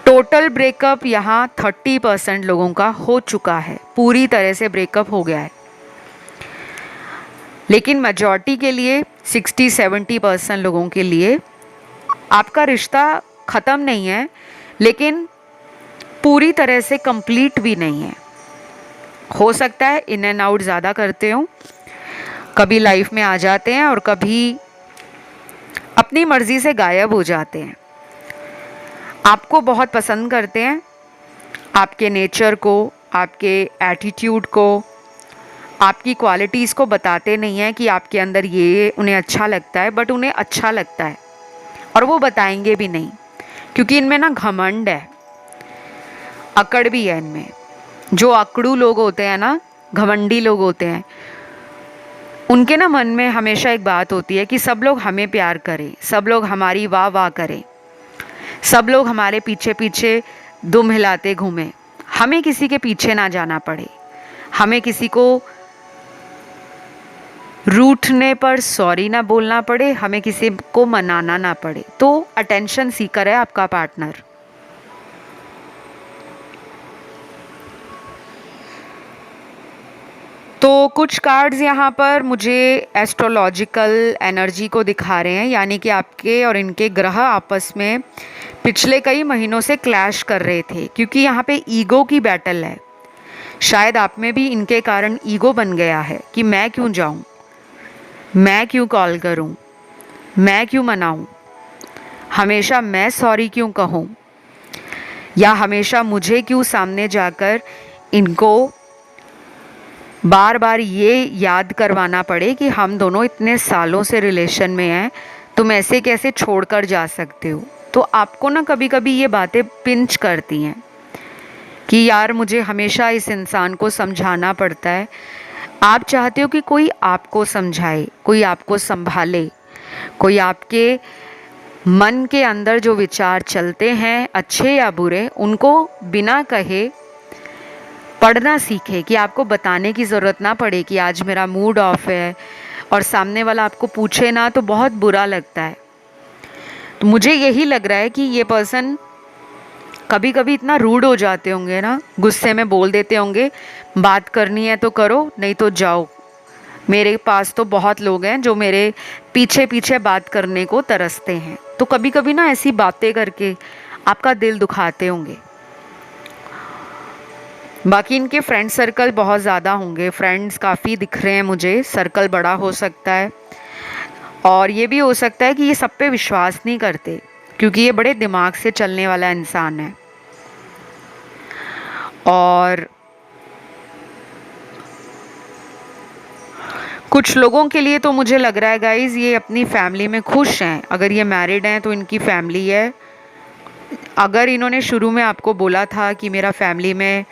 टोटल ब्रेकअप यहाँ 30% लोगों का हो चुका है, पूरी तरह से ब्रेकअप हो गया है। लेकिन मेजॉरिटी के लिए 60-70% लोगों के लिए आपका रिश्ता ख़त्म नहीं है, लेकिन पूरी तरह से कंप्लीट भी नहीं है। हो सकता है इन एंड आउट ज़्यादा करते हो, कभी लाइफ में आ जाते हैं और कभी अपनी मर्ज़ी से गायब हो जाते हैं। आपको बहुत पसंद करते हैं, आपके नेचर को, आपके एटीट्यूड को, आपकी क्वालिटीज़ को बताते नहीं हैं कि आपके अंदर ये उन्हें अच्छा लगता है, बट उन्हें अच्छा लगता है और वो बताएंगे भी नहीं, क्योंकि इनमें ना घमंड है, अकड़ भी है इनमें। जो अकड़ू लोग होते हैं ना, घमंडी लोग होते हैं, उनके ना मन में हमेशा एक बात होती है कि सब लोग हमें प्यार करें, सब लोग हमारी वाह वाह करें, सब लोग हमारे पीछे पीछे दुम हिलाते घूमें, हमें किसी के पीछे ना जाना पड़े, हमें किसी को रूठने पर सॉरी ना बोलना पड़े, हमें किसी को मनाना ना पड़े। तो अटेंशन सीकर है आपका पार्टनर। तो कुछ कार्ड्स यहाँ पर मुझे एस्ट्रोलॉजिकल एनर्जी को दिखा रहे हैं, यानी कि आपके और इनके ग्रह आपस में पिछले कई महीनों से क्लैश कर रहे थे, क्योंकि यहाँ पे ईगो की बैटल है। शायद आप में भी इनके कारण ईगो बन गया है कि मैं क्यों जाऊँ, मैं क्यों कॉल करूँ, मैं क्यों मनाऊँ, हमेशा मैं सॉरी क्यों कहूँ, या हमेशा मुझे क्यों सामने जाकर इनको बार बार ये याद करवाना पड़े कि हम दोनों इतने सालों से रिलेशन में हैं, तुम ऐसे कैसे छोड़कर जा सकते हो। तो आपको ना कभी कभी ये बातें पिंच करती हैं कि यार मुझे हमेशा इस इंसान को समझाना पड़ता है। आप चाहते हो कि कोई आपको समझाए, कोई आपको संभाले, कोई आपके मन के अंदर जो विचार चलते हैं अच्छे या बुरे, उनको बिना कहे पढ़ना सीखे, कि आपको बताने की ज़रूरत ना पड़े कि आज मेरा मूड ऑफ है, और सामने वाला आपको पूछे ना तो बहुत बुरा लगता है। तो मुझे यही लग रहा है कि ये पर्सन कभी कभी इतना रूड हो जाते होंगे ना, गुस्से में बोल देते होंगे, बात करनी है तो करो नहीं तो जाओ, मेरे पास तो बहुत लोग हैं जो मेरे पीछे पीछे बात करने को तरसते हैं। तो कभी कभी ना ऐसी बातें करके आपका दिल दुखाते होंगे। बाकी इनके फ्रेंड सर्कल बहुत ज़्यादा होंगे, फ्रेंड्स काफ़ी दिख रहे हैं मुझे, सर्कल बड़ा हो सकता है। और ये भी हो सकता है कि ये सब पे विश्वास नहीं करते, क्योंकि ये बड़े दिमाग से चलने वाला इंसान है। और कुछ लोगों के लिए तो मुझे लग रहा है गाइज, ये अपनी फैमिली में खुश हैं। अगर ये मैरिड हैं तो इनकी फैमिली है। अगर इन्होंने शुरू में आपको बोला था कि मेरा फैमिली में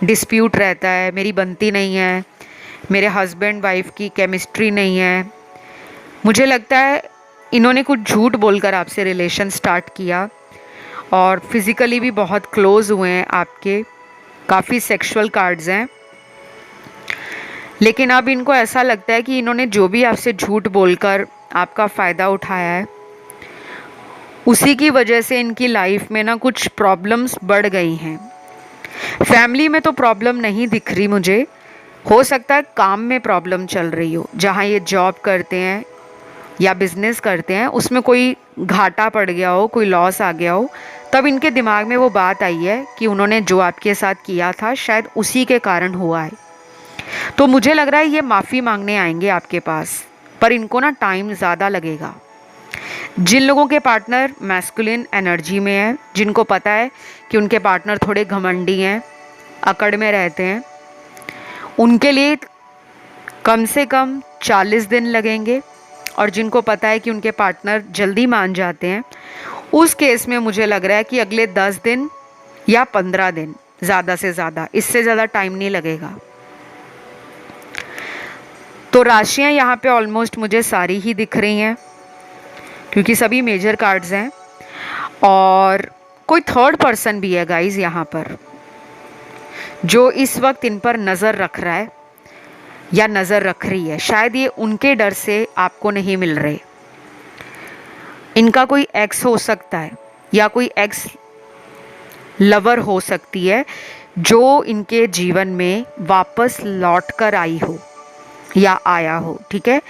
डिस्प्यूट रहता है, मेरी बनती नहीं है, मेरे हस्बैंड वाइफ की केमिस्ट्री नहीं है, मुझे लगता है इन्होंने कुछ झूठ बोलकर आपसे रिलेशन स्टार्ट किया और फिज़िकली भी बहुत क्लोज हुए हैं आपके, काफ़ी सेक्सुअल कार्ड्स हैं। लेकिन अब इनको ऐसा लगता है कि इन्होंने जो भी आपसे झूठ बोलकर आपका फ़ायदा उठाया है, उसी की वजह से इनकी लाइफ में ना कुछ प्रॉब्लम्स बढ़ गई हैं। फैमिली में तो प्रॉब्लम नहीं दिख रही मुझे, हो सकता है काम में प्रॉब्लम चल रही हो। जहाँ ये जॉब करते हैं या बिजनेस करते हैं उसमें कोई घाटा पड़ गया हो, कोई लॉस आ गया हो, तब इनके दिमाग में वो बात आई है कि उन्होंने जो आपके साथ किया था शायद उसी के कारण हुआ है। तो मुझे लग रहा है ये माफ़ी मांगने आएंगे आपके पास, पर इनको ना टाइम ज़्यादा लगेगा। जिन लोगों के पार्टनर मैस्कुलिन एनर्जी में है, जिनको पता है कि उनके पार्टनर थोड़े घमंडी हैं, अकड़ में रहते हैं, उनके लिए कम से कम 40 दिन लगेंगे। और जिनको पता है कि उनके पार्टनर जल्दी मान जाते हैं, उस केस में मुझे लग रहा है कि अगले 10 दिन या 15 दिन, ज़्यादा से ज़्यादा, इससे ज़्यादा टाइम नहीं लगेगा। तो राशियाँ यहाँ पे ऑलमोस्ट मुझे सारी ही दिख रही हैं, क्योंकि सभी मेजर कार्ड्स हैं। और कोई थर्ड पर्सन भी है गाइज यहाँ पर, जो इस वक्त इन पर नज़र रख रहा है या नज़र रख रही है। शायद ये उनके डर से आपको नहीं मिल रहे। इनका कोई एक्स हो सकता है या कोई एक्स लवर हो सकती है, जो इनके जीवन में वापस लौट कर आई हो या आया हो, ठीक है।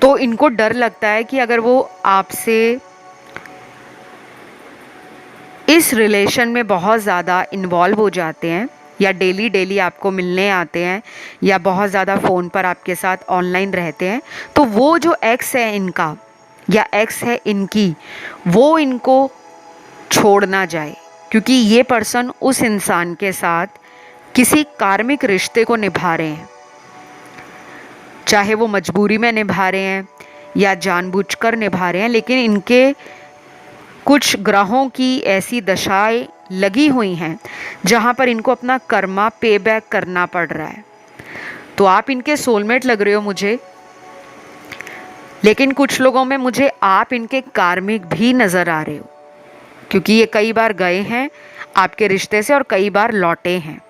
तो इनको डर लगता है कि अगर वो आपसे इस रिलेशन में बहुत ज़्यादा इन्वॉल्व हो जाते हैं या डेली डेली आपको मिलने आते हैं या बहुत ज़्यादा फ़ोन पर आपके साथ ऑनलाइन रहते हैं, तो वो जो एक्स है इनका या एक्स है इनकी, वो इनको छोड़ ना जाए, क्योंकि ये पर्सन उस इंसान के साथ किसी कार्मिक रिश्ते को निभा रहे हैं। चाहे वो मजबूरी में निभा रहे हैं या जानबूझकर निभा रहे हैं, लेकिन इनके कुछ ग्रहों की ऐसी दशाएं लगी हुई हैं जहाँ पर इनको अपना कर्मा पे बैक करना पड़ रहा है। तो आप इनके सोलमेट लग रहे हो मुझे, लेकिन कुछ लोगों में मुझे आप इनके कार्मिक भी नज़र आ रहे हो, क्योंकि ये कई बार गए हैं आपके रिश्ते से और कई बार लौटे हैं।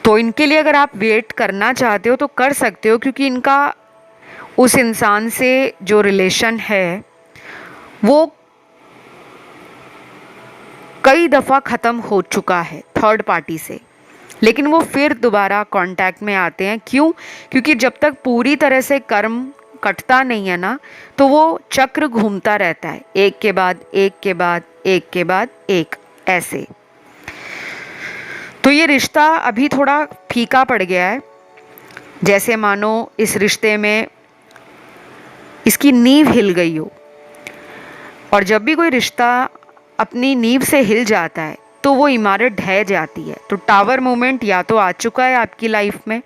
तो इनके लिए अगर आप वेट करना चाहते हो तो कर सकते हो, क्योंकि इनका उस इंसान से जो रिलेशन है वो कई दफ़ा ख़त्म हो चुका है थर्ड पार्टी से, लेकिन वो फिर दोबारा कांटेक्ट में आते हैं। क्यों? क्योंकि जब तक पूरी तरह से कर्म कटता नहीं है ना, तो वो चक्र घूमता रहता है, एक के बाद एक के बाद एक के बाद एक, ऐसे। तो ये रिश्ता अभी थोड़ा फीका पड़ गया है, जैसे मानो इस रिश्ते में इसकी नींव हिल गई हो। और जब भी कोई रिश्ता अपनी नींव से हिल जाता है तो वो इमारत ढह जाती है। तो टावर मोमेंट या तो आ चुका है आपकी लाइफ में,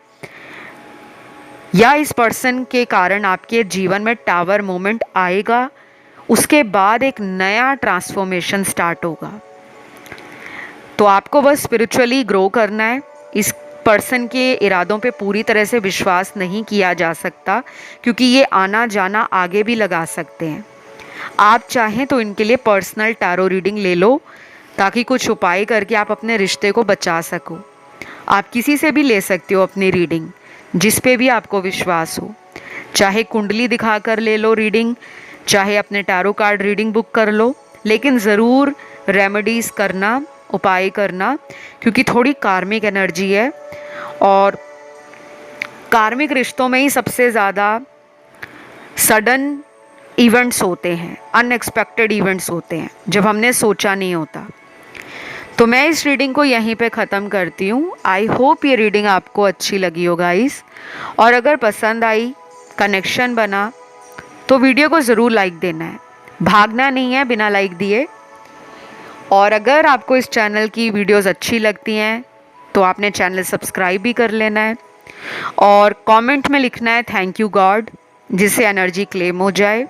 या इस पर्सन के कारण आपके जीवन में टावर मोमेंट आएगा, उसके बाद एक नया ट्रांसफॉर्मेशन स्टार्ट होगा। तो आपको बस स्पिरिचुअली ग्रो करना है। इस पर्सन के इरादों पे पूरी तरह से विश्वास नहीं किया जा सकता, क्योंकि ये आना जाना आगे भी लगा सकते हैं। आप चाहें तो इनके लिए पर्सनल टैरो रीडिंग ले लो, ताकि कुछ उपाय करके आप अपने रिश्ते को बचा सको। आप किसी से भी ले सकते हो अपनी रीडिंग, जिस पे भी आपको विश्वास हो। चाहे कुंडली दिखाकर ले लो रीडिंग, चाहे अपने टैरो कार्ड रीडिंग बुक कर लो, लेकिन ज़रूर रेमेडीज़ करना, उपाय करना, क्योंकि थोड़ी कार्मिक एनर्जी है। और कार्मिक रिश्तों में ही सबसे ज़्यादा सडन इवेंट्स होते हैं, अनएक्सपेक्टेड इवेंट्स होते हैं जब हमने सोचा नहीं होता। तो मैं इस रीडिंग को यहीं पे ख़त्म करती हूँ। आई होप ये रीडिंग आपको अच्छी लगी हो गाइस, और अगर पसंद आई, कनेक्शन बना, तो वीडियो को ज़रूर लाइक देना है, भागना नहीं है बिना लाइक दिए। और अगर आपको इस चैनल की वीडियोस अच्छी लगती हैं तो आपने चैनल सब्सक्राइब भी कर लेना है, और कमेंट में लिखना है थैंक यू गॉड, जिससे एनर्जी क्लेम हो जाए।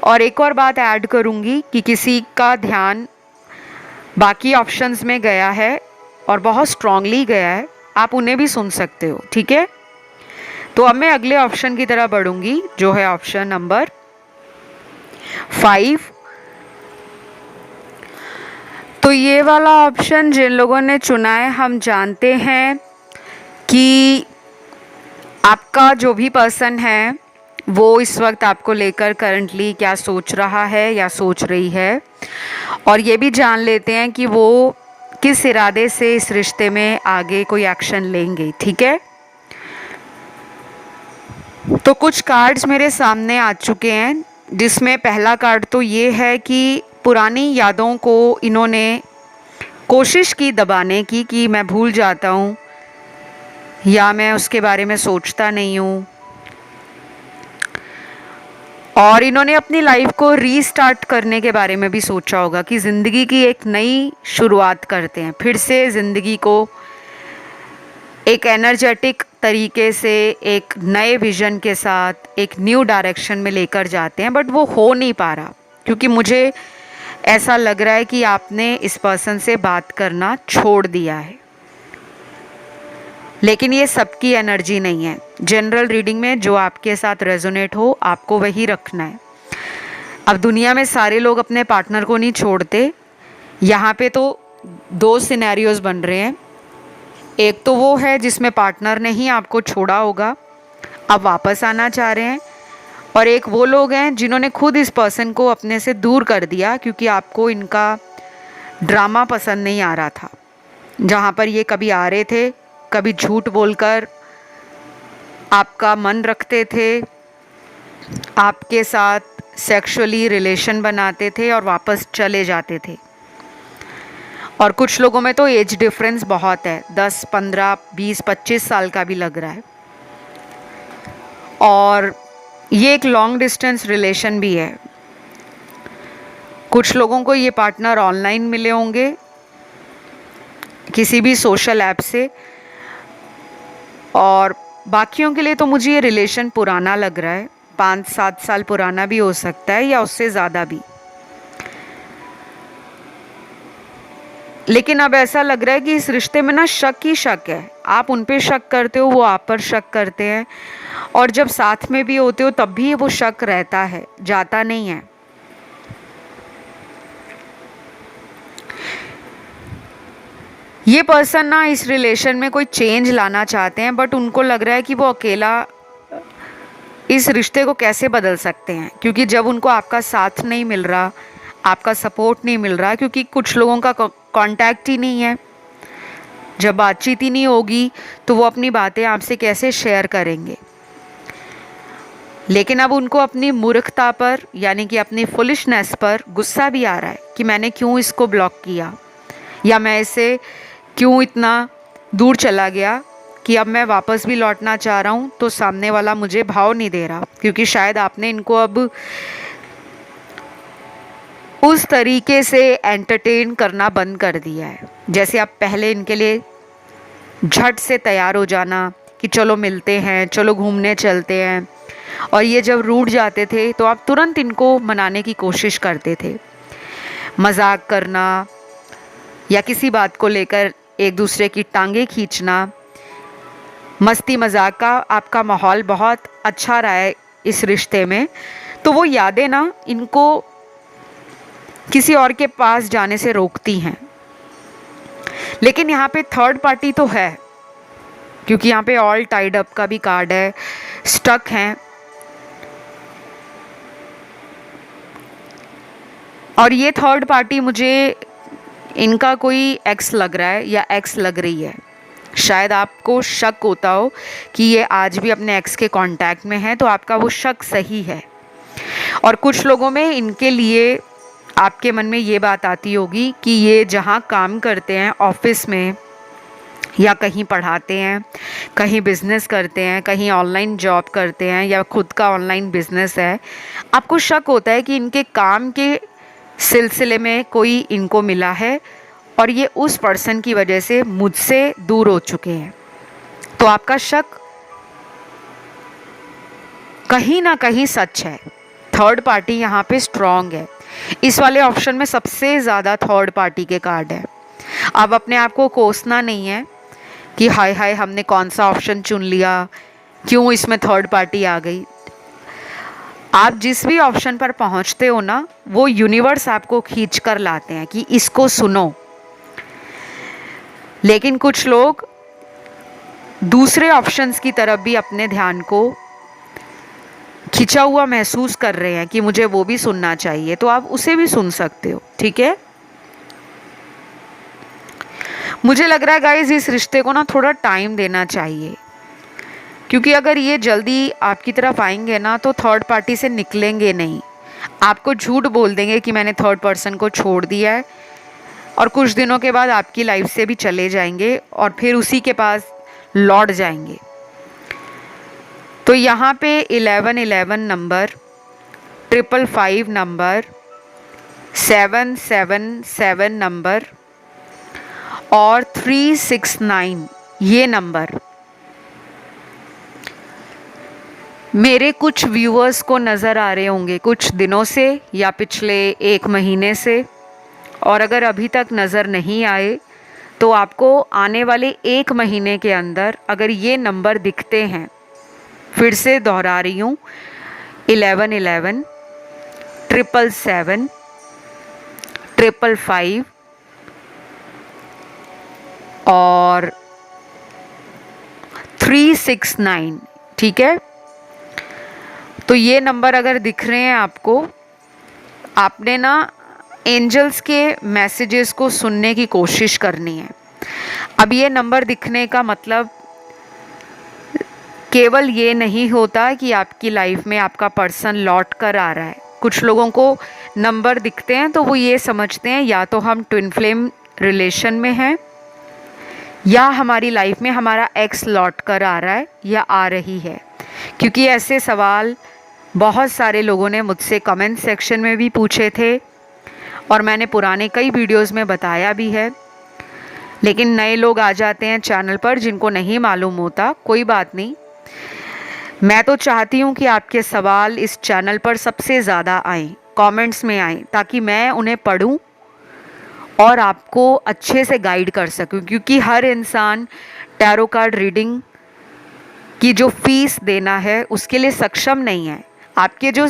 और एक और बात ऐड करूँगी कि किसी का ध्यान बाकी ऑप्शंस में गया है और बहुत स्ट्रांगली गया है, आप उन्हें भी सुन सकते हो, ठीक है। तो अब मैं अगले ऑप्शन की तरफ बढ़ूंगी, जो है ऑप्शन नंबर 5। तो ये वाला ऑप्शन जिन लोगों ने चुना है, हम जानते हैं कि आपका जो भी पर्सन है वो इस वक्त आपको लेकर करंटली क्या सोच रहा है या सोच रही है, और ये भी जान लेते हैं कि वो किस इरादे से इस रिश्ते में आगे कोई एक्शन लेंगे, ठीक है। तो कुछ कार्ड्स मेरे सामने आ चुके हैं, जिसमें पहला कार्ड तो ये है कि पुरानी यादों को इन्होंने कोशिश की दबाने की, कि मैं भूल जाता हूँ या मैं उसके बारे में सोचता नहीं हूँ, और इन्होंने अपनी लाइफ को रीस्टार्ट करने के बारे में भी सोचा होगा कि ज़िंदगी की एक नई शुरुआत करते हैं, फिर से ज़िंदगी को एक एनर्जेटिक तरीके से, एक नए विज़न के साथ एक न्यू डायरेक्शन में लेकर जाते हैं। बट वो हो नहीं पा रहा, क्योंकि मुझे ऐसा लग रहा है कि आपने इस पर्सन से बात करना छोड़ दिया है। लेकिन ये सबकी एनर्जी नहीं है। जनरल रीडिंग में जो आपके साथ रेजोनेट हो, आपको वही रखना है। अब दुनिया में सारे लोग अपने पार्टनर को नहीं छोड़ते। यहाँ पे तो दो सिनेरियोज बन रहे हैं। एक तो वो है जिसमें पार्टनर ने ही आपको छोड़ा होगा, अब वापस आना चाह रहे हैं, और एक वो लोग हैं जिन्होंने खुद इस पर्सन को अपने से दूर कर दिया, क्योंकि आपको इनका ड्रामा पसंद नहीं आ रहा था। जहाँ पर ये कभी आ रहे थे, कभी झूठ बोलकर आपका मन रखते थे, आपके साथ सेक्सुअली रिलेशन बनाते थे और वापस चले जाते थे। और कुछ लोगों में तो एज डिफरेंस बहुत है, 10, 15, 20, 25 साल का भी लग रहा है। और ये एक लॉन्ग डिस्टेंस रिलेशन भी है। कुछ लोगों को ये पार्टनर ऑनलाइन मिले होंगे, किसी भी सोशल ऐप से, और बाकियों के लिए तो मुझे ये रिलेशन पुराना लग रहा है, 5-7 साल पुराना भी हो सकता है या उससे ज़्यादा भी। लेकिन अब ऐसा लग रहा है कि इस रिश्ते में ना शक ही शक है। आप उन पे शक करते हो, वो आप पर शक करते हैं, और जब साथ में भी होते हो तब भी वो शक रहता है, जाता नहीं है। ये पर्सन ना इस रिलेशन में कोई चेंज लाना चाहते हैं, बट उनको लग रहा है कि वो अकेला इस रिश्ते को कैसे बदल सकते हैं, क्योंकि जब उनको आपका साथ नहीं मिल रहा, आपका सपोर्ट नहीं मिल रहा, क्योंकि कुछ लोगों का कांटेक्ट ही नहीं है, जब बातचीत ही नहीं होगी तो वो अपनी बातें आपसे कैसे शेयर करेंगे। लेकिन अब उनको अपनी मूर्खता पर, यानी कि अपनी फुलिशनेस पर गुस्सा भी आ रहा है कि मैंने क्यों इसको ब्लॉक किया, या मैं इसे क्यों इतना दूर चला गया कि अब मैं वापस भी लौटना चाह रहा हूँ तो सामने वाला मुझे भाव नहीं दे रहा, क्योंकि शायद आपने इनको अब उस तरीके से एंटरटेन करना बंद कर दिया है। जैसे आप पहले इनके लिए झट से तैयार हो जाना कि चलो मिलते हैं, चलो घूमने चलते हैं, और ये जब रूठ जाते थे तो आप तुरंत इनको मनाने की कोशिश करते थे। मजाक करना या किसी बात को लेकर एक दूसरे की टांगें खींचना, मस्ती मजाक का आपका माहौल बहुत अच्छा रहा है इस रिश्ते में। तो वो यादें ना इनको किसी और के पास जाने से रोकती हैं। लेकिन यहाँ पे थर्ड पार्टी तो है, क्योंकि यहाँ पे ऑल टाइड अप का भी कार्ड है, स्टक हैं, और ये थर्ड पार्टी मुझे इनका कोई एक्स लग रहा है या एक्स लग रही है। शायद आपको शक होता हो कि ये आज भी अपने एक्स के कांटेक्ट में है, तो आपका वो शक सही है। और कुछ लोगों में इनके लिए आपके मन में ये बात आती होगी कि ये जहाँ काम करते हैं ऑफिस में, या कहीं पढ़ाते हैं, कहीं बिजनेस करते हैं, कहीं ऑनलाइन जॉब करते हैं, या खुद का ऑनलाइन बिजनेस है, आपको शक होता है कि इनके काम के सिलसिले में कोई इनको मिला है और ये उस पर्सन की वजह से मुझसे दूर हो चुके हैं। तो आपका शक कहीं ना कहीं सच है। थर्ड पार्टी यहाँ पे स्ट्रॉन्ग है। इस वाले ऑप्शन में सबसे ज़्यादा थर्ड पार्टी के कार्ड है। अब अपने आप को कोसना नहीं है कि हाय हाय हमने कौन सा ऑप्शन चुन लिया, क्यों इसमें थर्ड पार्टी आ गई। आप जिस भी ऑप्शन पर पहुंचते हो ना, वो यूनिवर्स आपको खींच कर लाते हैं कि इसको सुनो। लेकिन कुछ लोग दूसरे ऑप्शंस की तरफ भी अपने ध्यान को खिंचा हुआ महसूस कर रहे हैं कि मुझे वो भी सुनना चाहिए, तो आप उसे भी सुन सकते हो। ठीक है, मुझे लग रहा है गाइस इस रिश्ते को ना थोड़ा टाइम देना चाहिए, क्योंकि अगर ये जल्दी आपकी तरफ आएंगे ना तो थर्ड पार्टी से निकलेंगे नहीं। आपको झूठ बोल देंगे कि मैंने थर्ड पर्सन को छोड़ दिया है, और कुछ दिनों के बाद आपकी लाइफ से भी चले जाएंगे और फिर उसी के पास लौट जाएंगे। तो यहाँ पे 1111 नंबर, 555 नंबर, 777 नंबर और 369 ये नंबर मेरे कुछ व्यूअर्स को नज़र आ रहे होंगे कुछ दिनों से या पिछले 1 महीने से। और अगर अभी तक नज़र नहीं आए तो आपको आने वाले 1 महीने के अंदर अगर ये नंबर दिखते हैं, फिर से दोहरा रही हूँ, 1111, 777, 555 और 369, ठीक है। तो ये नंबर अगर दिख रहे हैं आपको, आपने ना एंजल्स के मैसेजेस को सुनने की कोशिश करनी है। अब ये नंबर दिखने का मतलब केवल ये नहीं होता कि आपकी लाइफ में आपका पर्सन लौट कर आ रहा है। कुछ लोगों को नंबर दिखते हैं तो वो ये समझते हैं या तो हम ट्विन फ्लेम रिलेशन में हैं, या हमारी लाइफ में हमारा एक्स लौट कर आ रहा है या आ रही है। क्योंकि ऐसे सवाल बहुत सारे लोगों ने मुझसे कमेंट सेक्शन में भी पूछे थे और मैंने पुराने कई वीडियोस में बताया भी है। लेकिन नए लोग आ जाते हैं चैनल पर जिनको नहीं मालूम होता, कोई बात नहीं। मैं तो चाहती हूँ कि आपके सवाल इस चैनल पर सबसे ज़्यादा आएँ, कमेंट्स में आएँ, ताकि मैं उन्हें पढूं और आपको अच्छे से गाइड कर सकूं। क्योंकि हर इंसान टैरो कार्ड रीडिंग की जो फीस देना है उसके लिए सक्षम नहीं है। आपके जो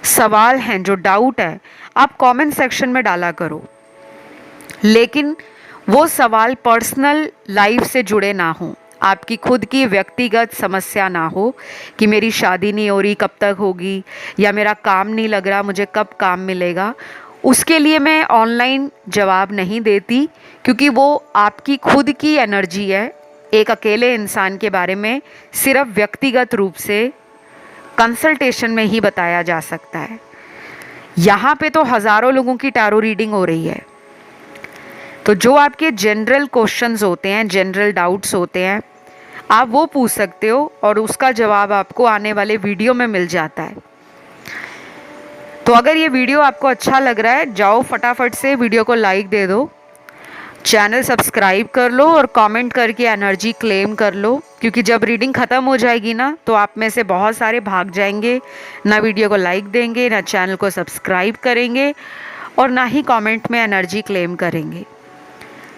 सवाल हैं, जो डाउट है, आप कमेंट सेक्शन में डाला करो, लेकिन वो सवाल पर्सनल लाइफ से जुड़े ना हों, आपकी खुद की व्यक्तिगत समस्या ना हो कि मेरी शादी नहीं हो रही, कब तक होगी, या मेरा काम नहीं लग रहा, मुझे कब काम मिलेगा। उसके लिए मैं ऑनलाइन जवाब नहीं देती, क्योंकि वो आपकी खुद की एनर्जी है। एक अकेले इंसान के बारे में सिर्फ व्यक्तिगत रूप से कंसल्टेशन में ही बताया जा सकता है। यहाँ पे तो हज़ारों लोगों की टैरो रीडिंग हो रही है। तो जो आपके जनरल क्वेश्चंस होते हैं, जनरल डाउट्स होते हैं, आप वो पूछ सकते हो और उसका जवाब आपको आने वाले वीडियो में मिल जाता है। तो अगर ये वीडियो आपको अच्छा लग रहा है, जाओ फटाफट से वीडियो को लाइक दे दो, चैनल सब्सक्राइब कर लो और कमेंट करके एनर्जी क्लेम कर लो। क्योंकि जब रीडिंग ख़त्म हो जाएगी ना तो आप में से बहुत सारे भाग जाएंगे, ना वीडियो को लाइक देंगे, ना चैनल को सब्सक्राइब करेंगे और ना ही कमेंट में एनर्जी क्लेम करेंगे।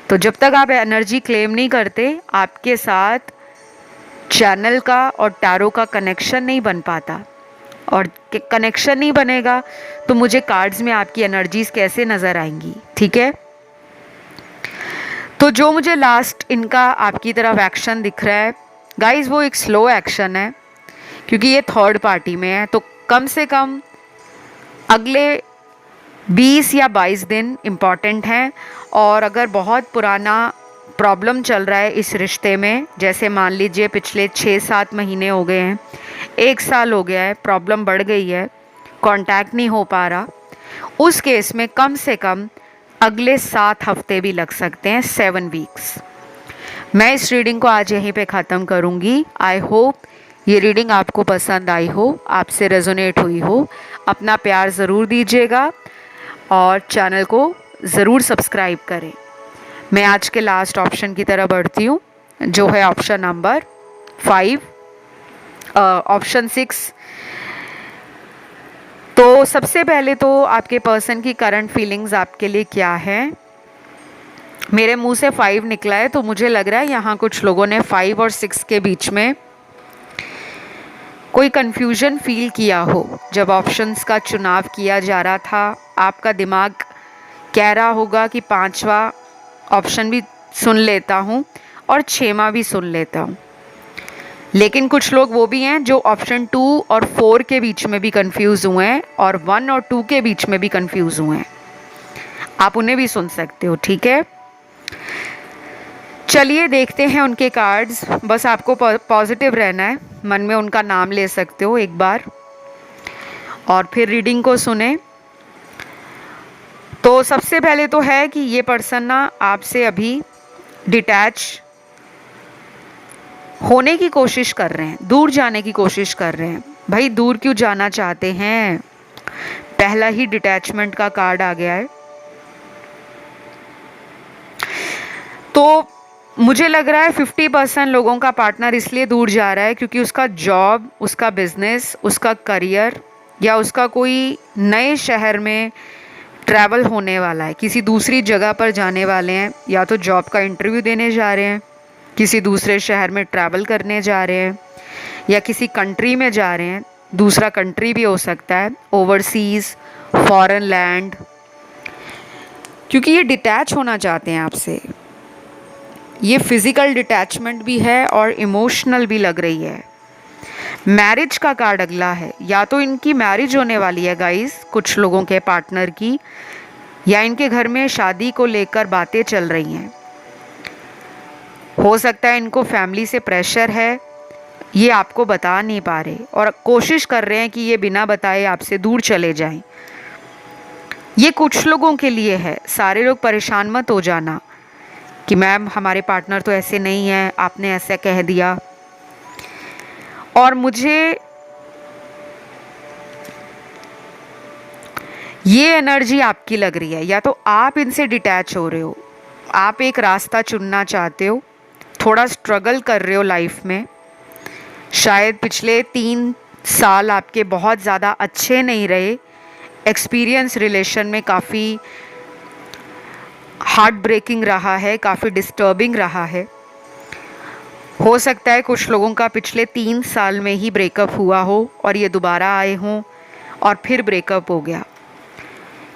तो जब तक आप एनर्जी क्लेम नहीं करते, आपके साथ चैनल का और टैरो का कनेक्शन नहीं बन पाता, और कनेक्शन नहीं बनेगा तो मुझे कार्ड्स में आपकी एनर्जीज कैसे नज़र आएंगी। ठीक है, तो जो मुझे लास्ट इनका आपकी तरफ एक्शन दिख रहा है गाइस, वो एक स्लो एक्शन है, क्योंकि ये थर्ड पार्टी में है। तो कम से कम अगले 20 या 22 दिन इम्पॉर्टेंट हैं। और अगर बहुत पुराना प्रॉब्लम चल रहा है इस रिश्ते में, जैसे मान लीजिए पिछले 6-7 महीने हो गए हैं, 1 साल हो गया है, प्रॉब्लम बढ़ गई है, कांटेक्ट नहीं हो पा रहा, उस केस में कम से कम अगले 7 हफ्ते भी लग सकते हैं, 7 वीक्स। मैं इस रीडिंग को आज यहीं पे ख़त्म करूँगी। आई होप ये रीडिंग आपको पसंद आई हो, आपसे रेजोनेट हुई हो। अपना प्यार ज़रूर दीजिएगा और चैनल को ज़रूर सब्सक्राइब करें। मैं आज के लास्ट ऑप्शन की तरफ बढ़ती हूँ, जो है ऑप्शन नंबर 5, ऑप्शन 6। तो सबसे पहले तो आपके पर्सन की करंट फीलिंग्स आपके लिए क्या है। मेरे मुंह से 5 निकला है, तो मुझे लग रहा है यहाँ कुछ लोगों ने 5 और 6 के बीच में कोई कन्फ्यूजन फील किया हो। जब ऑप्शंस का चुनाव किया जा रहा था, आपका दिमाग कह रहा होगा कि 5वां ऑप्शन भी सुन लेता हूँ और 6वां भी सुन लेता हूँ। लेकिन कुछ लोग वो भी हैं जो ऑप्शन 2 और 4 के बीच में भी कंफ्यूज हुए हैं और 1 और 2 के बीच में भी कंफ्यूज हुए हैं। आप उन्हें भी सुन सकते हो, ठीक है। चलिए देखते हैं उनके कार्ड्स। बस आपको पॉजिटिव रहना है, मन में उनका नाम ले सकते हो एक बार और फिर रीडिंग को सुने। तो सबसे पहले तो है कि ये पर्सन ना आपसे अभी डिटैच होने की कोशिश कर रहे हैं, दूर जाने की कोशिश कर रहे हैं। भाई दूर क्यों जाना चाहते हैं, पहला ही डिटैचमेंट का कार्ड आ गया है। तो मुझे लग रहा है 50% लोगों का पार्टनर इसलिए दूर जा रहा है क्योंकि उसका जॉब, उसका बिजनेस, उसका करियर या उसका कोई नए शहर में ट्रैवल होने वाला है, किसी दूसरी जगह पर जाने वाले हैं, या तो जॉब का इंटरव्यू देने जा रहे हैं, किसी दूसरे शहर में ट्रैवल करने जा रहे हैं, या किसी कंट्री में जा रहे हैं। दूसरा कंट्री भी हो सकता है, ओवरसीज़, फॉरेन लैंड, क्योंकि ये डिटैच होना चाहते हैं आपसे। ये फिज़िकल डिटैचमेंट भी है और इमोशनल भी लग रही है। मैरिज का कार्ड अगला है, या तो इनकी मैरिज होने वाली है गाइस, कुछ लोगों के पार्टनर की, या इनके घर में शादी को लेकर बातें चल रही हैं। हो सकता है इनको फैमिली से प्रेशर है, ये आपको बता नहीं पा रहे और कोशिश कर रहे हैं कि ये बिना बताए आपसे दूर चले जाएं। ये कुछ लोगों के लिए है, सारे लोग परेशान मत हो जाना कि मैम हमारे पार्टनर तो ऐसे नहीं है, आपने ऐसा कह दिया। और मुझे ये एनर्जी आपकी लग रही है, या तो आप इनसे डिटैच हो रहे हो, आप एक रास्ता चुनना चाहते हो, थोड़ा स्ट्रगल कर रहे हो लाइफ में। शायद पिछले 3 साल आपके बहुत ज़्यादा अच्छे नहीं रहे, एक्सपीरियंस रिलेशन में काफ़ी हार्ट ब्रेकिंग रहा है, काफ़ी डिस्टर्बिंग रहा है। हो सकता है कुछ लोगों का पिछले 3 साल में ही ब्रेकअप हुआ हो और ये दोबारा आए हों और फिर ब्रेकअप हो गया,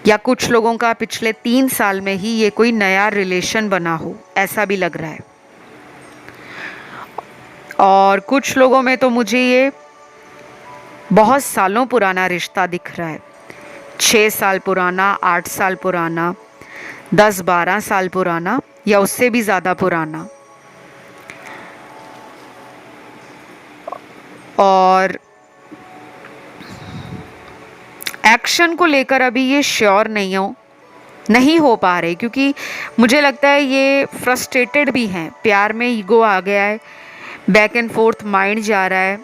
या कुछ लोगों का पिछले 3 साल में ही ये कोई नया रिलेशन बना हो, ऐसा भी लग रहा है। और कुछ लोगों में तो मुझे ये बहुत सालों पुराना रिश्ता दिख रहा है, 6 साल पुराना, 8 साल पुराना, 10-12 साल पुराना, या उससे भी ज़्यादा पुराना। और एक्शन को लेकर अभी ये श्योर नहीं हो पा रहे, क्योंकि मुझे लगता है ये फ्रस्ट्रेटेड भी हैं, प्यार में ईगो आ गया है, बैक एंड फोर्थ माइंड जा रहा है,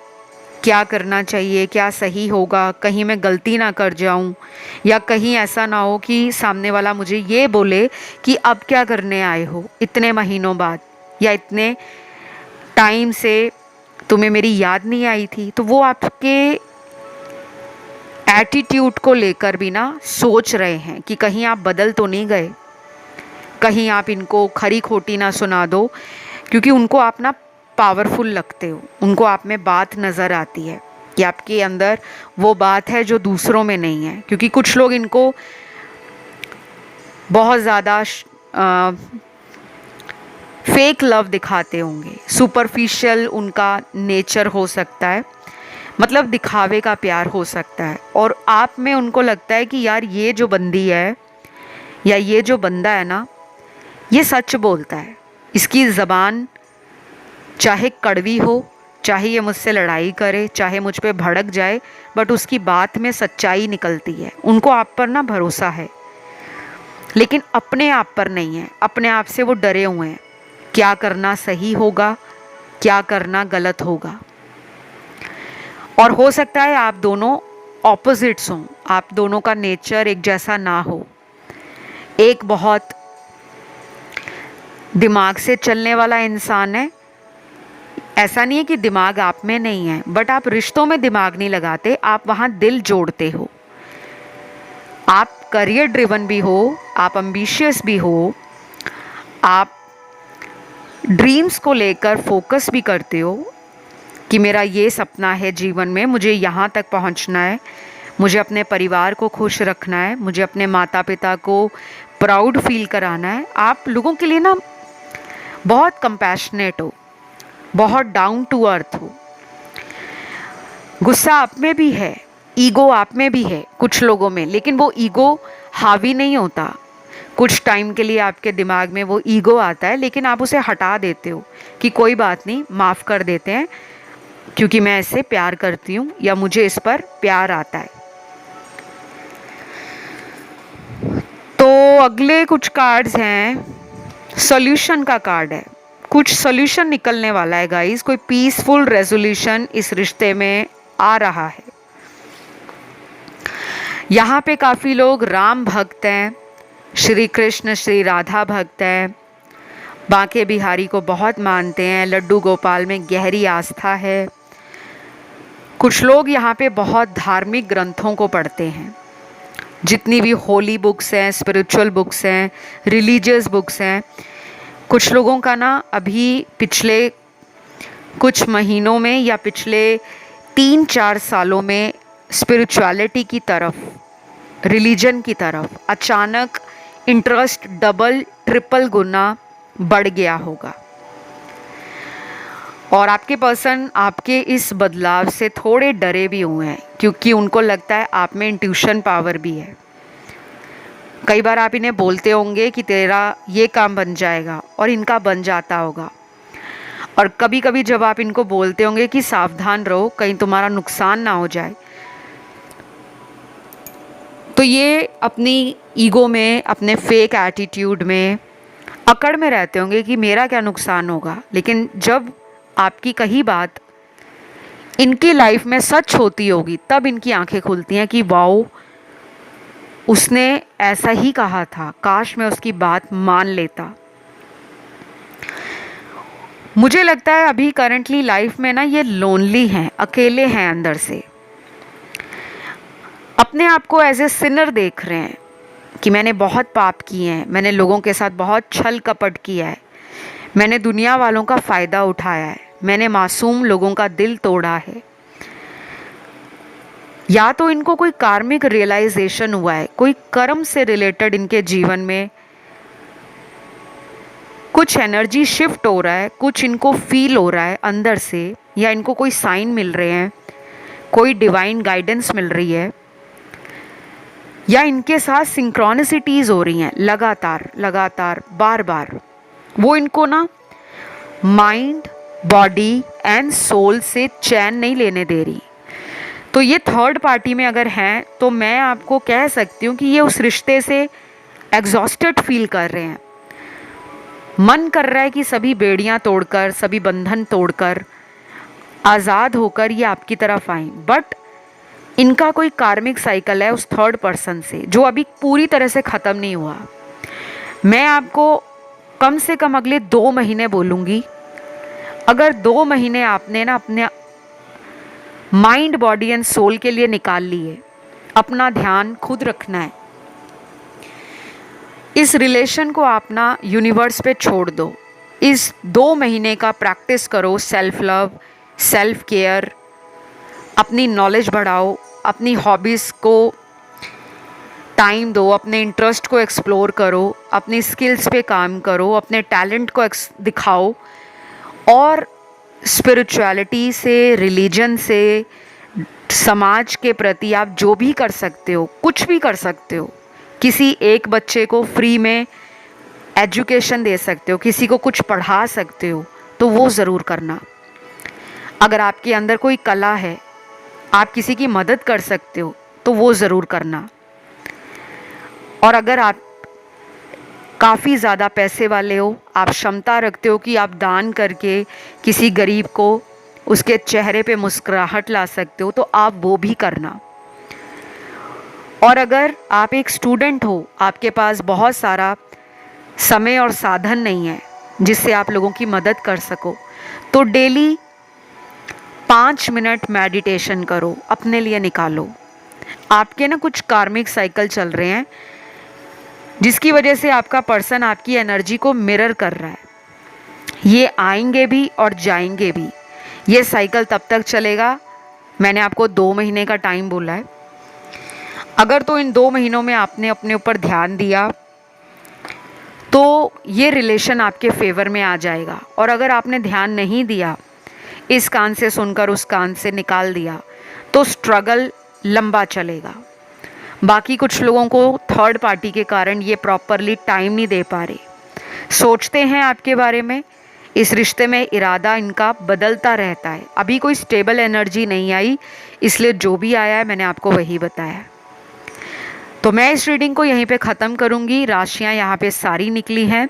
क्या करना चाहिए, क्या सही होगा, कहीं मैं गलती ना कर जाऊं, या कहीं ऐसा ना हो कि सामने वाला मुझे ये बोले कि अब क्या करने आए हो इतने महीनों बाद, या इतने टाइम से तुम्हें मेरी याद नहीं आई थी। तो वो आपके एटीट्यूड को लेकर भी ना सोच रहे हैं कि कहीं आप बदल तो नहीं गए, कहीं आप इनको खरी खोटी ना सुना दो, क्योंकि उनको आप ना पावरफुल लगते हो, उनको आप में बात नज़र आती है कि आपके अंदर वो बात है जो दूसरों में नहीं है। क्योंकि कुछ लोग इनको बहुत ज़्यादा फेक लव दिखाते होंगे, सुपरफिशियल उनका नेचर हो सकता है, मतलब दिखावे का प्यार हो सकता है, और आप में उनको लगता है कि यार ये जो बंदी है या ये जो बंदा है ना, ये सच बोलता है, इसकी ज़बान चाहे कड़वी हो चाहे ये मुझसे लड़ाई करे, चाहे मुझ पे भड़क जाए, बट उसकी बात में सच्चाई निकलती है। उनको आप पर ना भरोसा है, लेकिन अपने आप पर नहीं है। अपने आप से वो डरे हुए हैं, क्या करना सही होगा, क्या करना गलत होगा। और हो सकता है आप दोनों ऑपोजिट्स हों, आप दोनों का नेचर एक जैसा ना हो। एक बहुत दिमाग से चलने वाला इंसान है, ऐसा नहीं है कि दिमाग आप में नहीं है, बट आप रिश्तों में दिमाग नहीं लगाते, आप वहाँ दिल जोड़ते हो। आप करियर ड्रिवन भी हो, आप एम्बिशियस भी हो, आप ड्रीम्स को लेकर फोकस भी करते हो कि मेरा ये सपना है जीवन में, मुझे यहाँ तक पहुँचना है, मुझे अपने परिवार को खुश रखना है, मुझे अपने माता पिता को प्राउड फील कराना है। आप लोगों के लिए ना बहुत कंपैशनेट हो, बहुत डाउन टू अर्थ हो। गुस्सा आप में भी है, ईगो आप में भी है कुछ लोगों में, लेकिन वो ईगो हावी नहीं होता। कुछ टाइम के लिए आपके दिमाग में वो ईगो आता है, लेकिन आप उसे हटा देते हो कि कोई बात नहीं, माफ़ कर देते हैं, क्योंकि मैं इससे प्यार करती हूँ या मुझे इस पर प्यार आता है। तो अगले कुछ कार्ड्स हैं, सॉल्यूशन का कार्ड है। कुछ सॉल्यूशन निकलने वाला है गाइस, कोई पीसफुल रेजोल्यूशन इस रिश्ते में आ रहा है। यहाँ पे काफ़ी लोग राम भक्त हैं, श्री कृष्ण श्री राधा भक्त हैं, बांके बिहारी को बहुत मानते हैं, लड्डू गोपाल में गहरी आस्था है। कुछ लोग यहाँ पे बहुत धार्मिक ग्रंथों को पढ़ते हैं, जितनी भी होली बुक्स हैं, स्पिरिचुअल बुक्स हैं, रिलीजियस बुक्स हैं। कुछ लोगों का ना अभी पिछले कुछ महीनों में या पिछले 3-4 सालों में स्पिरिचुअलिटी की तरफ, रिलीजन की तरफ अचानक इंटरेस्ट डबल ट्रिपल गुना बढ़ गया होगा। और आपके पर्सन आपके इस बदलाव से थोड़े डरे भी हुए हैं, क्योंकि उनको लगता है आप में इंट्यूशन पावर भी है। कई बार आप इन्हें बोलते होंगे कि तेरा ये काम बन जाएगा, और इनका बन जाता होगा। और कभी कभी जब आप इनको बोलते होंगे कि सावधान रहो, कहीं तुम्हारा नुकसान ना हो जाए, तो ये अपनी ईगो में, अपने फेक एटीट्यूड में अकड़ में रहते होंगे कि मेरा क्या नुकसान होगा। लेकिन जब आपकी कही बात इनकी लाइफ में सच होती होगी, तब इनकी आंखें खुलती हैं कि वाओ, उसने ऐसा ही कहा था, काश मैं उसकी बात मान लेता। मुझे लगता है अभी करंटली लाइफ में ना ये लोनली हैं, अकेले हैं अंदर से, अपने आप को एज ए सिनर देख रहे हैं कि मैंने बहुत पाप किए हैं, मैंने लोगों के साथ बहुत छल कपट किया है, मैंने दुनिया वालों का फ़ायदा उठाया है, मैंने मासूम लोगों का दिल तोड़ा है। या तो इनको कोई कार्मिक रियलाइजेशन हुआ है, कोई कर्म से रिलेटेड इनके जीवन में कुछ एनर्जी शिफ्ट हो रहा है, कुछ इनको फील हो रहा है अंदर से, या इनको कोई साइन मिल रहे हैं, कोई डिवाइन गाइडेंस मिल रही है, या इनके साथ सिंक्रोनिसिटीज़ हो रही हैं लगातार लगातार बार बार। वो इनको ना माइंड, बॉडी एंड सोल से चैन नहीं लेने दे रही। तो ये थर्ड पार्टी में अगर हैं, तो मैं आपको कह सकती हूँ कि ये उस रिश्ते से एग्जॉस्टेड फील कर रहे हैं। मन कर रहा है कि सभी बेड़ियाँ तोड़कर, सभी बंधन तोड़कर, आज़ाद होकर ये आपकी तरफ आएं। बट इनका कोई कार्मिक साइकिल है उस थर्ड पर्सन से, जो अभी पूरी तरह से ख़त्म नहीं हुआ। मैं आपको कम से कम अगले 2 महीने बोलूँगी। अगर 2 महीने आपने ना अपने माइंड, बॉडी एंड सोल के लिए निकाल लिए, अपना ध्यान खुद रखना है, इस रिलेशन को आप ना यूनिवर्स पे छोड़ दो। इस 2 महीने का प्रैक्टिस करो, सेल्फ लव, सेल्फ केयर, अपनी नॉलेज बढ़ाओ, अपनी हॉबीज़ को टाइम दो, अपने इंटरेस्ट को एक्सप्लोर करो, अपनी स्किल्स पे काम करो, अपने टैलेंट को दिखाओ, और स्पिरिचुअलिटी से, रिलीजन से, समाज के प्रति आप जो भी कर सकते हो, कुछ भी कर सकते हो। किसी एक बच्चे को फ्री में एजुकेशन दे सकते हो, किसी को कुछ पढ़ा सकते हो, तो वो ज़रूर करना। अगर आपके अंदर कोई कला है, आप किसी की मदद कर सकते हो, तो वो ज़रूर करना। और अगर आप काफ़ी ज़्यादा पैसे वाले हो, आप क्षमता रखते हो कि आप दान करके किसी गरीब को उसके चेहरे पे मुस्कुराहट ला सकते हो, तो आप वो भी करना। और अगर आप एक स्टूडेंट हो, आपके पास बहुत सारा समय और साधन नहीं है जिससे आप लोगों की मदद कर सको, तो डेली 5 मिनट मेडिटेशन करो, अपने लिए निकालो। आपके ना कुछ कार्मिक साइकिल चल रहे हैं जिसकी वजह से आपका पर्सन आपकी एनर्जी को मिरर कर रहा है। ये आएंगे भी और जाएंगे भी। ये साइकिल तब तक चलेगा, मैंने आपको 2 महीने का टाइम बोला है। अगर तो इन 2 महीनों में आपने अपने ऊपर ध्यान दिया तो ये रिलेशन आपके फेवर में आ जाएगा। और अगर आपने ध्यान नहीं दिया, इस कान से सुनकर उस कान से निकाल दिया, तो स्ट्रगल लंबा चलेगा। बाकी कुछ लोगों को थर्ड पार्टी के कारण ये प्रॉपरली टाइम नहीं दे पा रहे, सोचते हैं आपके बारे में, इस रिश्ते में इरादा इनका बदलता रहता है। अभी कोई स्टेबल एनर्जी नहीं आई, इसलिए जो भी आया है मैंने आपको वही बताया। तो मैं इस रीडिंग को यहीं पे ख़त्म करूँगी। राशियाँ यहाँ पे सारी निकली हैं।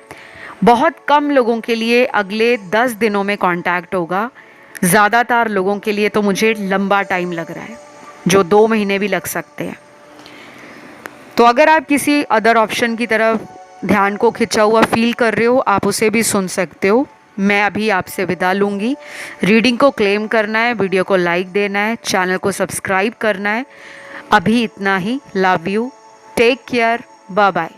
बहुत कम लोगों के लिए अगले 10 दिनों में कांटेक्ट होगा, ज़्यादातर लोगों के लिए तो मुझे लंबा टाइम लग रहा है, जो 2 महीने भी लग सकते हैं। तो अगर आप किसी अदर ऑप्शन की तरफ ध्यान को खिंचा हुआ फील कर रहे हो, आप उसे भी सुन सकते हो। मैं अभी आपसे विदा लूँगी। रीडिंग को क्लेम करना है, वीडियो को लाइक देना है, चैनल को सब्सक्राइब करना है। अभी इतना ही। Love you, take care, bye bye.